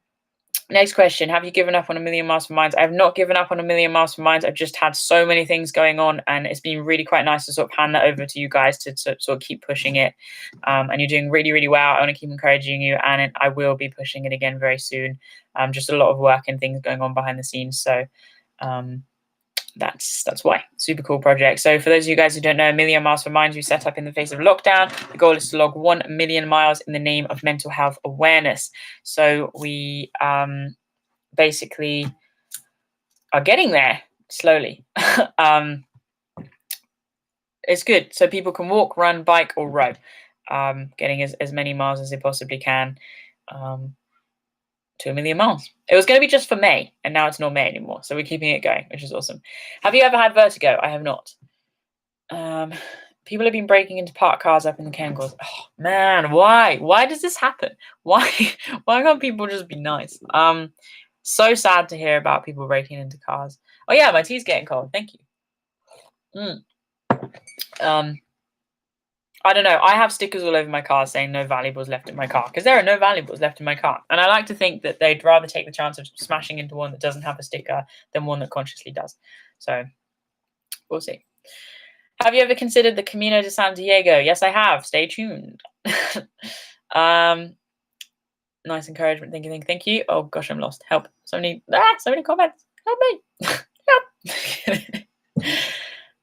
Next question. Have you given up on A Million Miles from Mines? I have not given up on A Million Miles from Mines. I've just had so many things going on, and it's been really quite nice to sort of hand that over to you guys to sort of keep pushing it. And you're doing really, really well. I want to keep encouraging you, and I will be pushing it again very soon. Just a lot of work and things going on behind the scenes. So that's why. Super cool project. So for those of you guys who don't know, A Million Miles from Mines we set up in the face of lockdown. The goal is to log 1 million miles in the name of mental health awareness. So we basically are getting there slowly. It's good. So people can walk, run, bike, or row, getting as many miles as they possibly can. To 1 million miles. It was going to be just for May, and now it's not May anymore. So we're keeping it going, which is awesome. Have you ever had vertigo? I have not. People have been breaking into parked cars up in the Cairngorms. Oh man, why? Why does this happen? Why can't people just be nice? So sad to hear about people breaking into cars. Oh yeah, my tea's getting cold. Thank you. I don't know. I have stickers all over my car saying no valuables left in my car because there are no valuables left in my car. And I like to think that they'd rather take the chance of smashing into one that doesn't have a sticker than one that consciously does. So we'll see. Have you ever considered the Camino de San Diego? Yes, I have. Stay tuned. Nice encouragement. Thank you. Oh gosh, I'm lost. Help. So many comments. Help me. Help.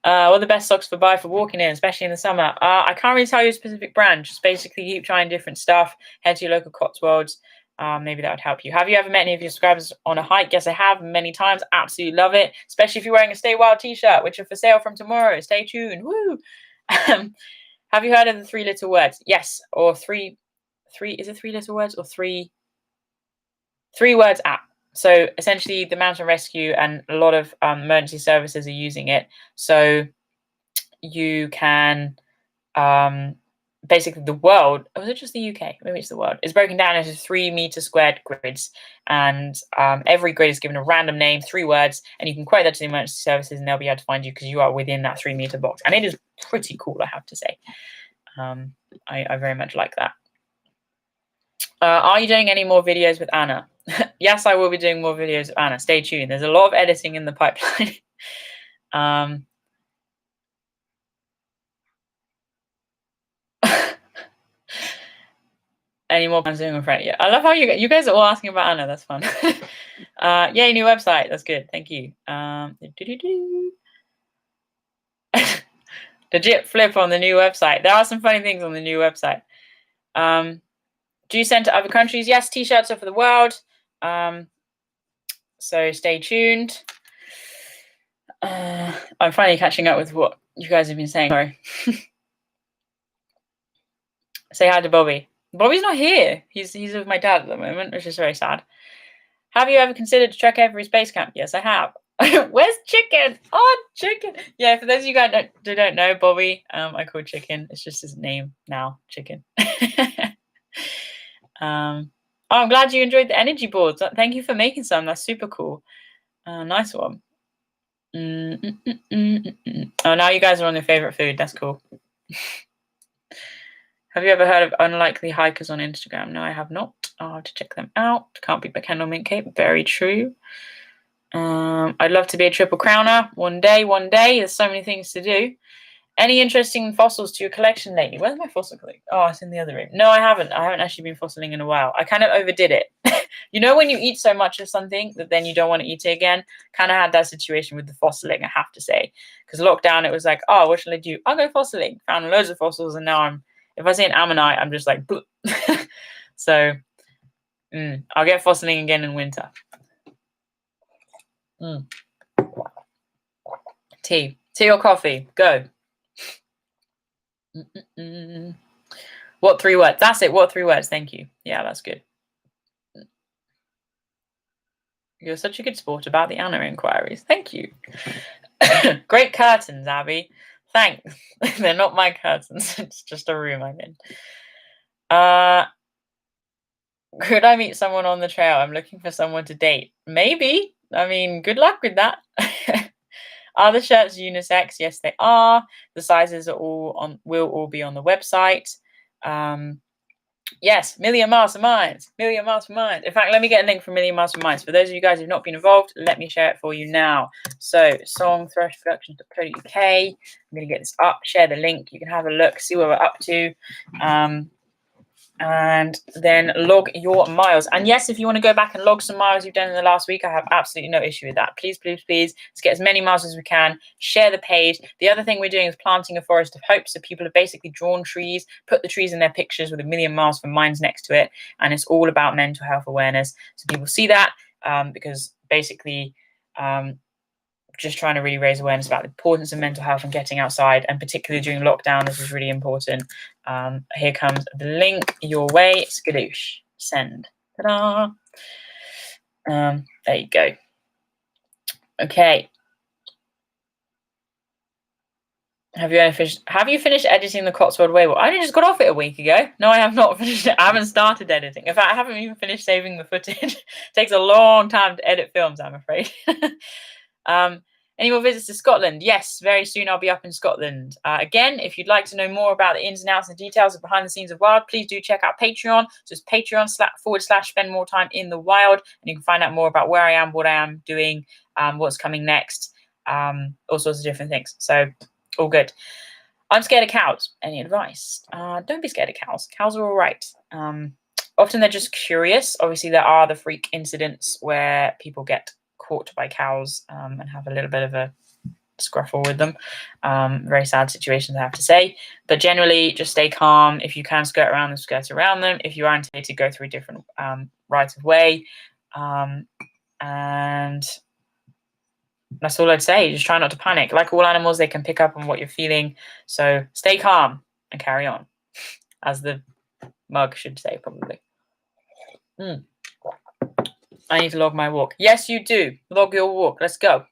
What are the best socks for buy for walking in, especially in the summer? I can't really tell you a specific brand. Just basically keep trying different stuff. Head to your local Cotswolds. Maybe that would help you. Have you ever met any of your subscribers on a hike? Yes, I have many times. Absolutely love it. Especially if you're wearing a Stay Wild t-shirt, which are for sale from tomorrow. Stay tuned. Woo! Have you heard of the 3 little words? Yes. Or three, is it 3 little words or three words app? So essentially the mountain rescue and a lot of emergency services are using it. So you can basically the world, or was it just the UK? Maybe it's the world. It's broken down into 3-meter squared grids, and every grid is given a random name, 3 words, and you can quote that to the emergency services and they'll be able to find you because you are within that 3-meter box. And it is pretty cool, I have to say. I very much like that. Are you doing any more videos with Anna? Yes, I will be doing more videos with Anna. Stay tuned. There's a lot of editing in the pipeline. Any more plans doing with Friday? Yeah, I love how you guys are all asking about Anna. That's fun. Yay, new website. That's good. Thank you. Legit flip on the new website. There are some funny things on the new website. Do you send to other countries? Yes, t-shirts are for the world. So stay tuned. I'm finally catching up with what you guys have been saying. Sorry. Say hi to Bobby. Bobby's not here. He's with my dad at the moment, which is very sad. Have you ever considered to trek every space camp? Yes, I have. Where's Chicken? Oh, Chicken. Yeah, for those of you guys who don't know, Bobby, I call Chicken. It's just his name now, Chicken. Oh, I'm glad you enjoyed the energy boards. Thank you for making some. That's super cool. Nice one. Oh, now you guys are on your favorite food. That's cool. Have you ever heard of unlikely hikers on Instagram? No, I have not. I'll have to check them out. Can't beat my Kendall Mint Cape. Very true. I'd love to be a triple crowner. One day. There's so many things to do. Any interesting fossils to your collection lately? Where's my fossil collection? Oh, it's in the other room. No, I haven't. I haven't actually been fossiling in a while. I kind of overdid it. You know when you eat so much of something that then you don't want to eat it again? Kind of had that situation with the fossiling, I have to say. Because lockdown, it was like, oh, what shall I do? I'll go fossiling. Found loads of fossils, and now if I see an ammonite, I'm just like, so I'll get fossiling again in winter. Tea or coffee? Go. What 3 words? That's it. What 3 words? Thank you. Yeah, that's good. You're such a good sport about the Anna inquiries. Thank you. Great curtains, Abbie. Thanks. They're not my curtains. It's just a room I'm in. Could I meet someone on the trail? I'm looking for someone to date. Maybe. I mean, good luck with that. Are the shirts unisex? Yes, they are. The sizes are will all be on the website. Yes, Million Masterminds. In fact, let me get a link for Million Masterminds. For those of you guys who've not been involved, let me share it for you now. So, songthreshproductions.co.uk. I'm going to get this up, share the link. You can have a look, see what we're up to. And then log your miles. And yes, if you want to go back and log some miles you've done in the last week, I have absolutely no issue with that. Please, please, please, let's get as many miles as we can. Share the page. The other thing we're doing is planting a forest of hope. So people have basically drawn trees, put the trees in their pictures with 1,000,000 miles from mines next to it. And it's all about mental health awareness. So people see that because basically just trying to really raise awareness about the importance of mental health and getting outside, and particularly during lockdown, this is really important. Here comes the link your way. Skadoosh. Send. Ta-da. There you go. Okay. Have you finished editing the Cotswold Way? Well, I only just got off it a week ago. No, I have not finished it. I haven't started editing. In fact, I haven't even finished saving the footage. It takes a long time to edit films, I'm afraid. Any more visits to Scotland? Yes, very soon I'll be up in Scotland. Again, if you'd like to know more about the ins and outs and details of behind the scenes of Wild, please do check out Patreon. So it's Patreon// spend more time in the wild. And you can find out more about where I am, what I am doing, what's coming next, all sorts of different things. So all good. I'm scared of cows. Any advice? Don't be scared of cows. Cows are all right. Often they're just curious. Obviously, there are the freak incidents where people get caught by cows and have a little bit of a scruffle with them. Very sad situations, I have to say. But generally, just stay calm. If you can skirt around them, skirt around them. If you are intended, go through a different right of way. And that's all I'd say. Just try not to panic. Like all animals, they can pick up on what you're feeling. So stay calm and carry on, as the mug should say, probably. I need to log my walk. Yes, you do. Log your walk. Let's go.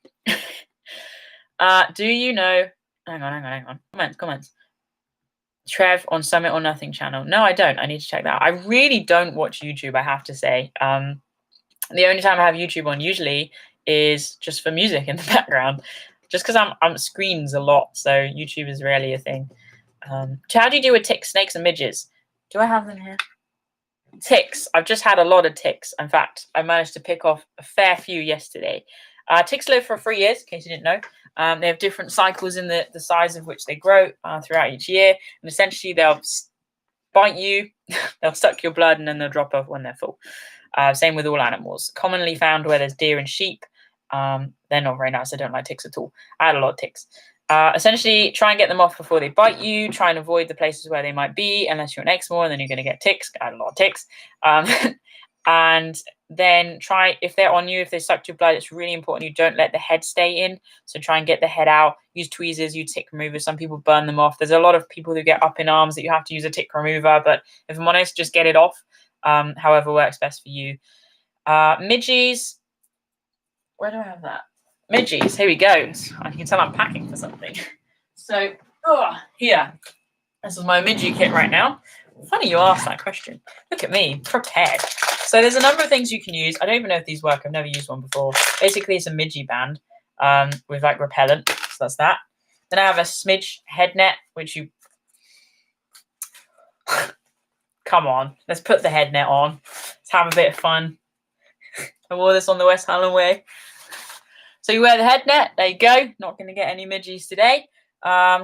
Do you know? Hang on. Comments. Trev on Summit or Nothing channel. No, I don't. I need to check that out. I really don't watch YouTube, I have to say. The only time I have YouTube on usually is just for music in the background, just because I'm screens a lot, so YouTube is rarely a thing. How do you deal with ticks, snakes, and midges? Do I have them here? Ticks. I've just had a lot of ticks. In fact, I managed to pick off a fair few yesterday. Ticks live for 3 years, in case you didn't know. They have different cycles in the size of which they grow throughout each year, and essentially they'll bite you, they'll suck your blood, and then they'll drop off when they're full. Same with all animals. Commonly found where there's deer and sheep. They're not very nice. I don't like ticks at all. I had a lot of ticks. Essentially, try and get them off before they bite you. Try and avoid the places where they might be, unless you're an eczema, and then you're going to get ticks. I had a lot of ticks. And then try, if they're on you, if they sucked your blood, it's really important you don't let the head stay in. So try and get the head out. Use tweezers, use tick removers. Some people burn them off. There's a lot of people who get up in arms that you have to use a tick remover. But if I'm honest, just get it off. However works best for you. Midges. Where do I have that? Midges. Here we go. I can tell I'm packing for something. So, here. This is my midgie kit right now. Funny you asked that question. Look at me, prepared. So there's a number of things you can use. I don't even know if these work. I've never used one before. Basically, it's a midgie band with like repellent. So that's that. Then I have a smidge head net, which you... Come on, let's put the head net on. Let's have a bit of fun. I wore this on the West Highland Way. So you wear the head net. There you go. Not going to get any midgies today.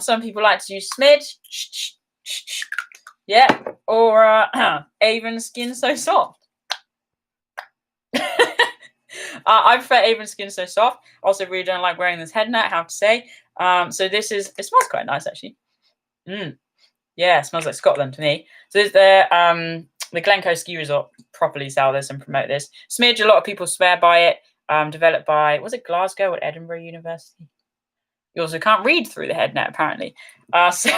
Some people like to use smidge. Yeah. Or Avon Skin So Soft. I prefer Avon Skin So Soft. Also really don't like wearing this head net, I have to say. So this is... It smells quite nice, actually. Yeah, it smells like Scotland to me. So there's the Glencoe Ski Resort properly sell this and promote this. Smidge, a lot of people swear by it. Developed by, was it Glasgow or Edinburgh University? You also can't read through the head net, apparently. So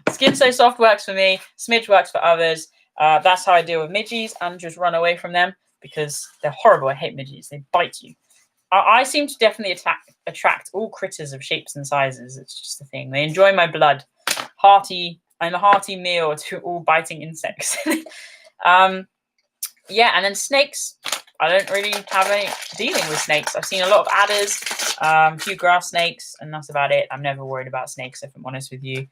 Skin So Soft works for me. Smidge works for others. That's how I deal with midgies and just run away from them because they're horrible. I hate midgies. They bite you. I seem to definitely attract all critters of shapes and sizes. It's just a thing. They enjoy my blood. I'm a hearty meal to all biting insects. Yeah, and then snakes. I don't really have any dealing with snakes. I've seen a lot of adders, a few grass snakes, and that's about it. I'm never worried about snakes, if I'm honest with you.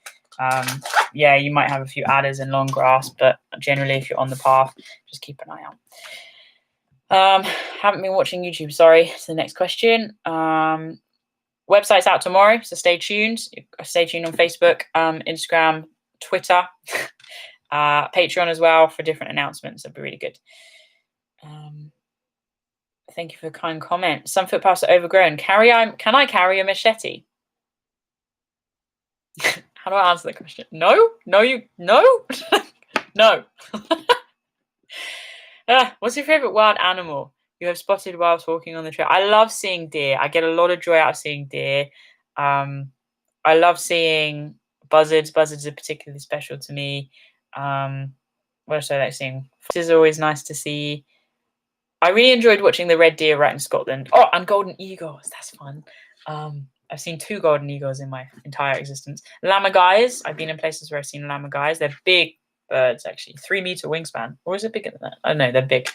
Yeah, you might have a few adders in long grass, but generally, if you're on the path, just keep an eye out. Haven't been watching YouTube, sorry. To the next question. Website's out tomorrow, so stay tuned. Stay tuned on Facebook, Instagram, Twitter, Patreon as well for different announcements. That'd be really good. Thank you for the kind comment. Some footpaths are overgrown. Can I carry a machete? How do I answer that question? No? No. No. What's your favorite wild animal you have spotted whilst walking on the trail? I love seeing deer. I get a lot of joy out of seeing deer. I love seeing buzzards. Buzzards are particularly special to me. What else do I like seeing? Foxes are always nice to see. I really enjoyed watching the red deer right in Scotland. Oh, and golden eagles. That's fun. I've seen 2 golden eagles in my entire existence. Lammergeiers. I've been in places where I've seen lammergeiers. They're big birds, actually. 3-meter wingspan. Or is it bigger than that? I don't know. They're big.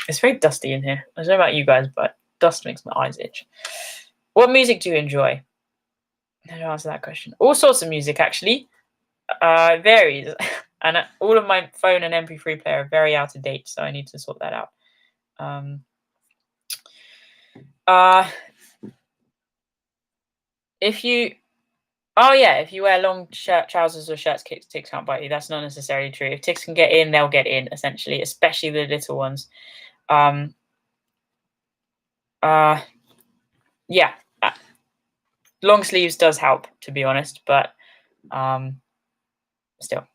It's very dusty in here. I don't know about you guys, but dust makes my eyes itch. What music do you enjoy? How do I answer that question? All sorts of music, actually. It varies. And all of my phone and MP3 player are very out of date, so I need to sort that out. If you wear long trousers or shirts, ticks can't bite you. That's not necessarily true. If ticks can get in, they'll get in, essentially, especially the little ones. Yeah. Long sleeves does help, to be honest, but still.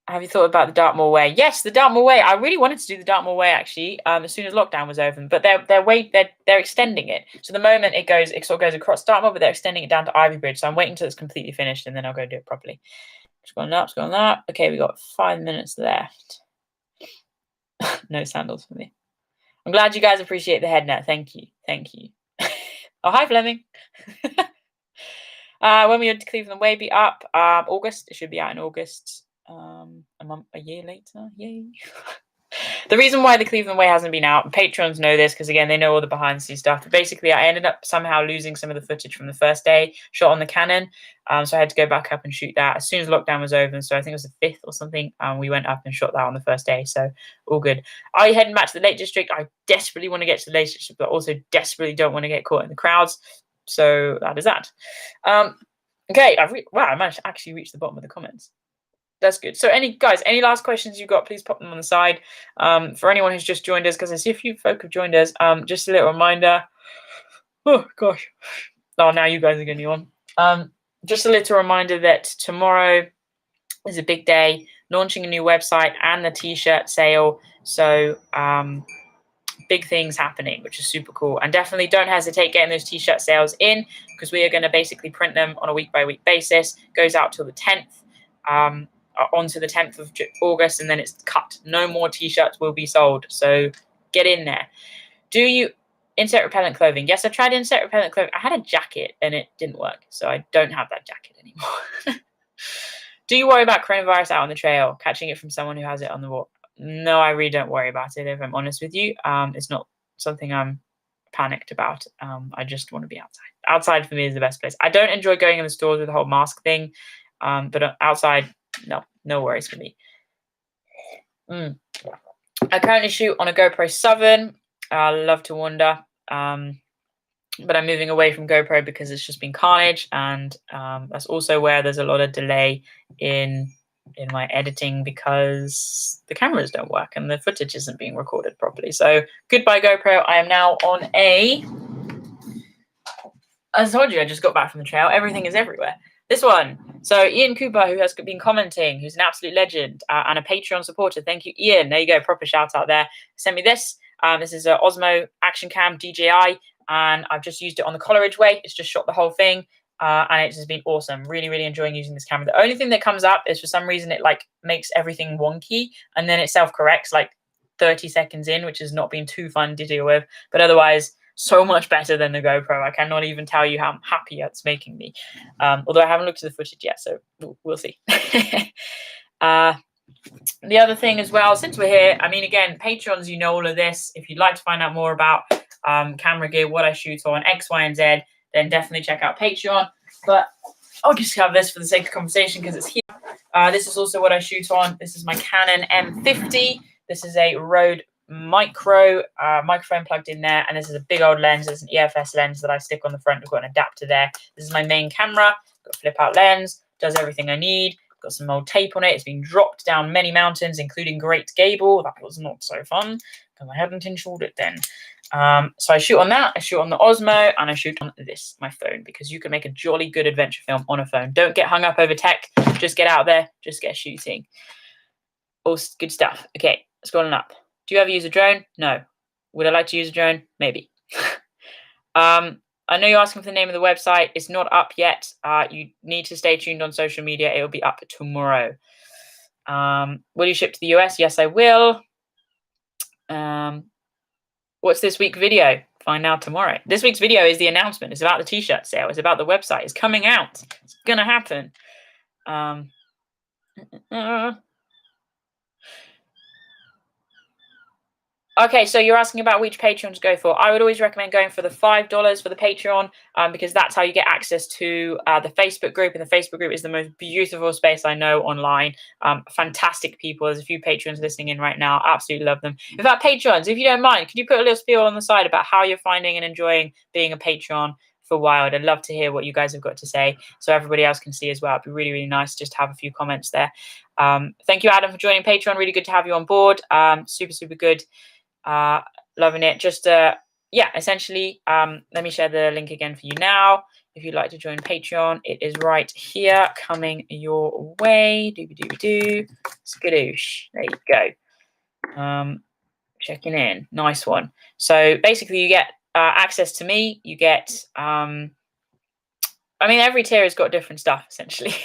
Have you thought about the Dartmoor Way? Yes, the Dartmoor Way. I really wanted to do the Dartmoor Way actually, as soon as lockdown was over. But they're extending it. So the moment it sort of goes across Dartmoor, but they're extending it down to Ivy Bridge. So I'm waiting until it's completely finished, and then I'll go do it properly. Scrolling up. Okay, we got 5 minutes left. No sandals for me. I'm glad you guys appreciate the head net. Thank you. Oh, hi Fleming. When will your Cleveland Way be up? August. It should be out in August. A year later. Yay. The reason why the Cleveland Way hasn't been out, patrons know this because again they know all the behind the scenes stuff, but basically I ended up somehow losing some of the footage from the first day shot on the Canon, so I had to go back up and shoot that as soon as lockdown was over. So I think it was the 5th or something, we went up and shot that on the first day, so all good. Are you heading back to the Lake District? I desperately want to get to the Lake District, but also desperately don't want to get caught in the crowds, so that is that. Okay, wow, I managed to actually reach the bottom of the comments. That's good. So any last questions you've got, please pop them on the side. For anyone who's just joined us, because I see a few folk have joined us, just a little reminder. Oh gosh. Oh, now you guys are going to be on. Just a little reminder that tomorrow is a big day, launching a new website and the t-shirt sale. So big things happening, which is super cool. And definitely don't hesitate getting those t-shirt sales in, because we are going to basically print them on a week-by-week basis. Goes out till the 10th. Onto the 10th of August, and then it's cut. No more t-shirts will be sold, so get in there. Do you insect repellent clothing? Yes, I tried insect repellent clothing. I had a jacket and it didn't work, so I don't have that jacket anymore. Do you worry about coronavirus out on the trail, catching it from someone who has it on the walk? No, I really don't worry about it, if I'm honest with you. It's not something I'm panicked about. I just want to be outside. Outside for me is the best place. I don't enjoy going in the stores with the whole mask thing, but outside, no worries for me. I currently shoot on a GoPro 7. I love to wander, but I'm moving away from GoPro because it's just been carnage, and that's also where there's a lot of delay in my editing because the cameras don't work and the footage isn't being recorded properly. So goodbye GoPro. I am now on as I told you, I just got back from the trail. Everything is everywhere. This one. So Ian Cooper, who has been commenting, who's an absolute legend and a Patreon supporter. Thank you, Ian. There you go. Proper shout out there. Sent me this. This is an Osmo Action Cam DJI, and I've just used it on the Coleridge Way. It's just shot the whole thing, and it's just been awesome. Really, really enjoying using this camera. The only thing that comes up is for some reason it like makes everything wonky, and then it self-corrects like 30 seconds in, which has not been too fun to deal with. But otherwise, so much better than the GoPro. I cannot even tell you how happy it's making me. Although I haven't looked at the footage yet, so we'll see. The other thing as well, since we're here, I mean, again, Patrons, you know all of this. If you'd like to find out more about camera gear, what I shoot on, X, Y, and Z, then definitely check out Patreon. But I'll just have this for the sake of conversation because it's here. This is also what I shoot on. This is my Canon M50. This is a Rode microphone plugged in there, and this is a big old lens. It's an EFS lens that I stick on the front. I've got an adapter there. This is my main camera. Got a flip out lens, does everything I need. Got some old tape on it. It's been dropped down many mountains, including Great Gable. That was not so fun because I hadn't insured it then. So I shoot on that. I shoot on the Osmo, and I shoot on this, my phone, because you can make a jolly good adventure film on a phone. Don't get hung up over tech. Just get out there. Just get shooting. All good stuff. Okay, scrolling up. Do you ever use a drone? No. Would I like to use a drone? Maybe. I know you're asking for the name of the website. It's not up yet. You need to stay tuned on social media. It will be up tomorrow. Will you ship to the US? Yes, I will. What's this week's video? Find out tomorrow. This week's video is the announcement. It's about the t-shirt sale. It's about the website. It's coming out. It's going to happen. Okay, so you're asking about which Patreon to go for. I would always recommend going for the $5 for the Patreon because that's how you get access to the Facebook group. And the Facebook group is the most beautiful space I know online. Fantastic people. There's a few patrons listening in right now. Absolutely love them. In fact, patrons, if you don't mind, could you put a little spiel on the side about how you're finding and enjoying being a patron for Wild? I'd love to hear what you guys have got to say so everybody else can see as well. It'd be really, really nice just to have a few comments there. Thank you, Adam, for joining Patreon. Really good to have you on board. Super, super good. Loving it. Just yeah, essentially, let me share the link again for you now. If you'd like to join Patreon, it is right here coming your way. Doobie-doobie-doo. Skadoosh. There you go. Checking in. Nice one. So basically you get access to me. You get I mean, every tier has got different stuff, essentially.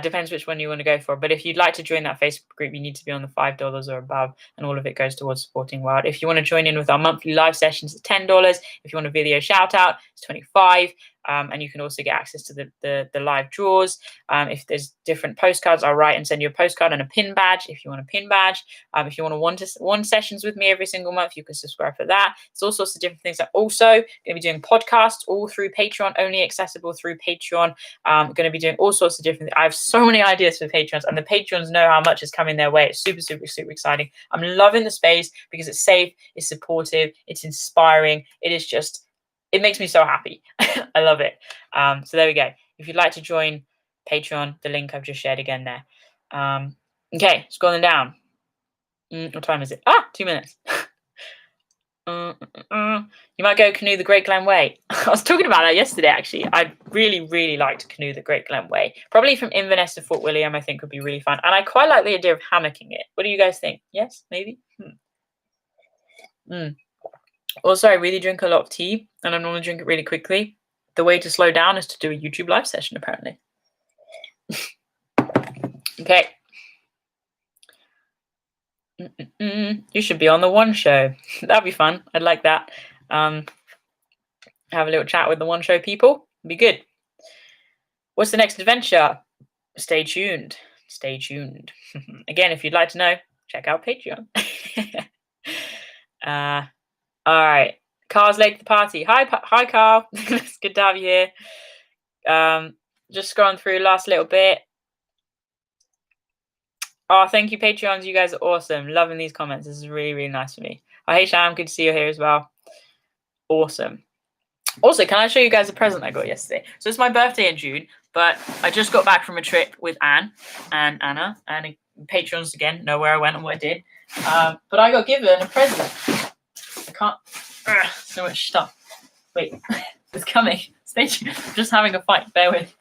Depends which one you want to go for. But if you'd like to join that Facebook group, you need to be on the $5 or above, and all of it goes towards supporting Wild. If you want to join in with our monthly live sessions, it's $10. If you want a video shout out, it's $25. And you can also get access to the live draws. If there's different postcards, I'll write and send you a postcard and a pin badge if you want a pin badge. If you want one sessions with me every single month, you can subscribe for that. There's all sorts of different things. I'm also going to be doing podcasts all through Patreon, only accessible through Patreon. I'm going to be doing all sorts of different things. I have so many ideas for Patrons, and the Patrons know how much is coming their way. It's super, super, super exciting. I'm loving the space because it's safe, it's supportive, it's inspiring. It makes me so happy. I love it. So there we go. If you'd like to join Patreon, the link I've just shared again there. Okay, scrolling down. What time is it? 2 minutes. You might go canoe the Great Glen Way. I was talking about that yesterday, actually. I'd really, really like to canoe the Great Glen Way. Probably from Inverness to Fort William, I think would be really fun. And I quite like the idea of hammocking it. What do you guys think? Yes, maybe? Also, I really drink a lot of tea, and I normally drink it really quickly. The way to slow down is to do a YouTube live session, apparently. Okay. You should be on the One Show. That'd be fun. I'd like that. Have a little chat with the One Show people. It'd be good. What's the next adventure? Stay tuned. Stay tuned. Again, if you'd like to know, check out Patreon. All right. Carl's late to the party. Hi, Carl. It's good to have you here. Just scrolling through last little bit. Oh, thank you, Patreons. You guys are awesome. Loving these comments. This is really, really nice for me. Oh, hey, Sham. Good to see you here as well. Awesome. Also, can I show you guys a present I got yesterday? So it's my birthday in June, but I just got back from a trip with Anne and Anna, and Patreons again know where I went and what I did. But I got given a present. I can't. So much stuff. Wait, it's coming. Stay tuned. I'm just having a fight. Bear with.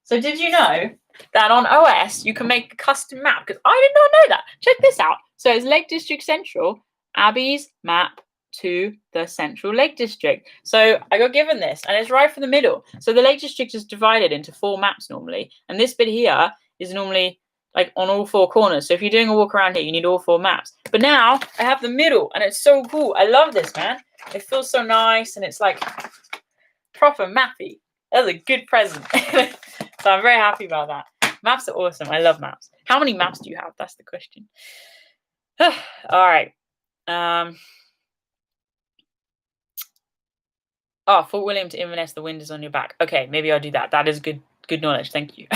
So did you know that on OS you can make a custom map? Because I did not know that. Check this out. So it's Lake District Central, Abbie's map to the Central Lake District. So I got given this, and it's right from the middle. So the Lake District is divided into 4 maps normally, and this bit here is normally like on all 4 corners. So if you're doing a walk around here, you need all 4 maps. But now I have the middle, and it's so cool. I love this, man. It feels so nice, and it's like proper mappy. That's a good present. So I'm very happy about that. Maps are awesome. I love maps. How many maps do you have? That's the question. All right. Fort William to Inverness, the wind is on your back. Okay, maybe I'll do that. That is good knowledge. Thank you.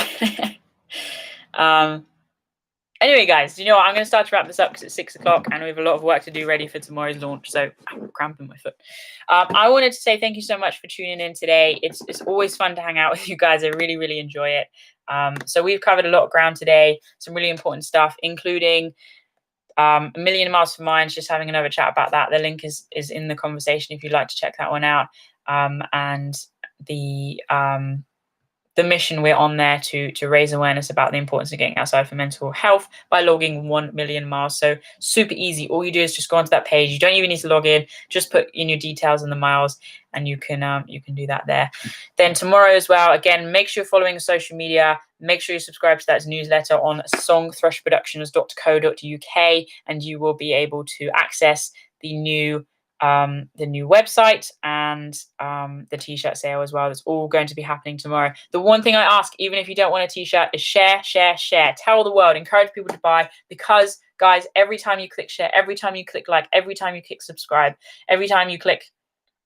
Anyway, guys, you know what? I'm going to start to wrap this up because it's 6 o'clock and we have a lot of work to do ready for tomorrow's launch. So I'm cramping my foot. I wanted to say thank you so much for tuning in today. It's always fun to hang out with you guys. I really, really enjoy it. So we've covered a lot of ground today, some really important stuff, including A Million Miles from Mines, just having another chat about that. The link is in the conversation if you'd like to check that one out. And the mission we're on there to raise awareness about the importance of getting outside for mental health by logging 1 million miles. So super easy. All you do is just go onto that page. You don't even need to log in. Just put in your details and the miles, and you can do that there. Then tomorrow as well, again, make sure you're following social media. Make sure you subscribe to that newsletter on songthrushproductions.co.uk, and you will be able to access the new website and the t-shirt sale as well. That's all going to be happening tomorrow. The one thing I ask, even if you don't want a t-shirt, is share. Tell the world, encourage people to buy, because guys, every time you click share, every time you click like, every time you click subscribe, every time you click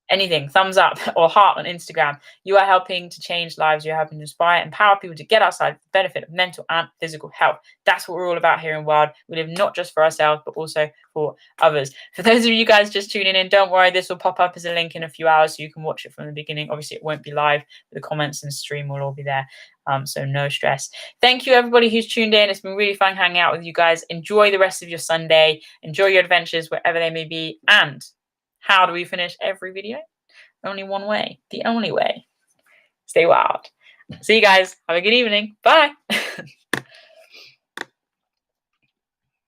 anything, thumbs up or heart on Instagram, you are helping to change lives. You're helping to inspire, empower people to get outside for the benefit of mental and physical health. That's what we're all about here in Wild. We live not just for ourselves, but also for others. For those of you guys just tuning in, don't worry, this will pop up as a link in a few hours so you can watch it from the beginning. Obviously, it won't be live, but the comments and stream will all be there. So no stress. Thank you everybody who's tuned in. It's been really fun hanging out with you guys. Enjoy the rest of your Sunday. Enjoy your adventures wherever they may be. And how do we finish every video? Only one way. The only way. Stay wild. See you guys. Have a good evening. Bye.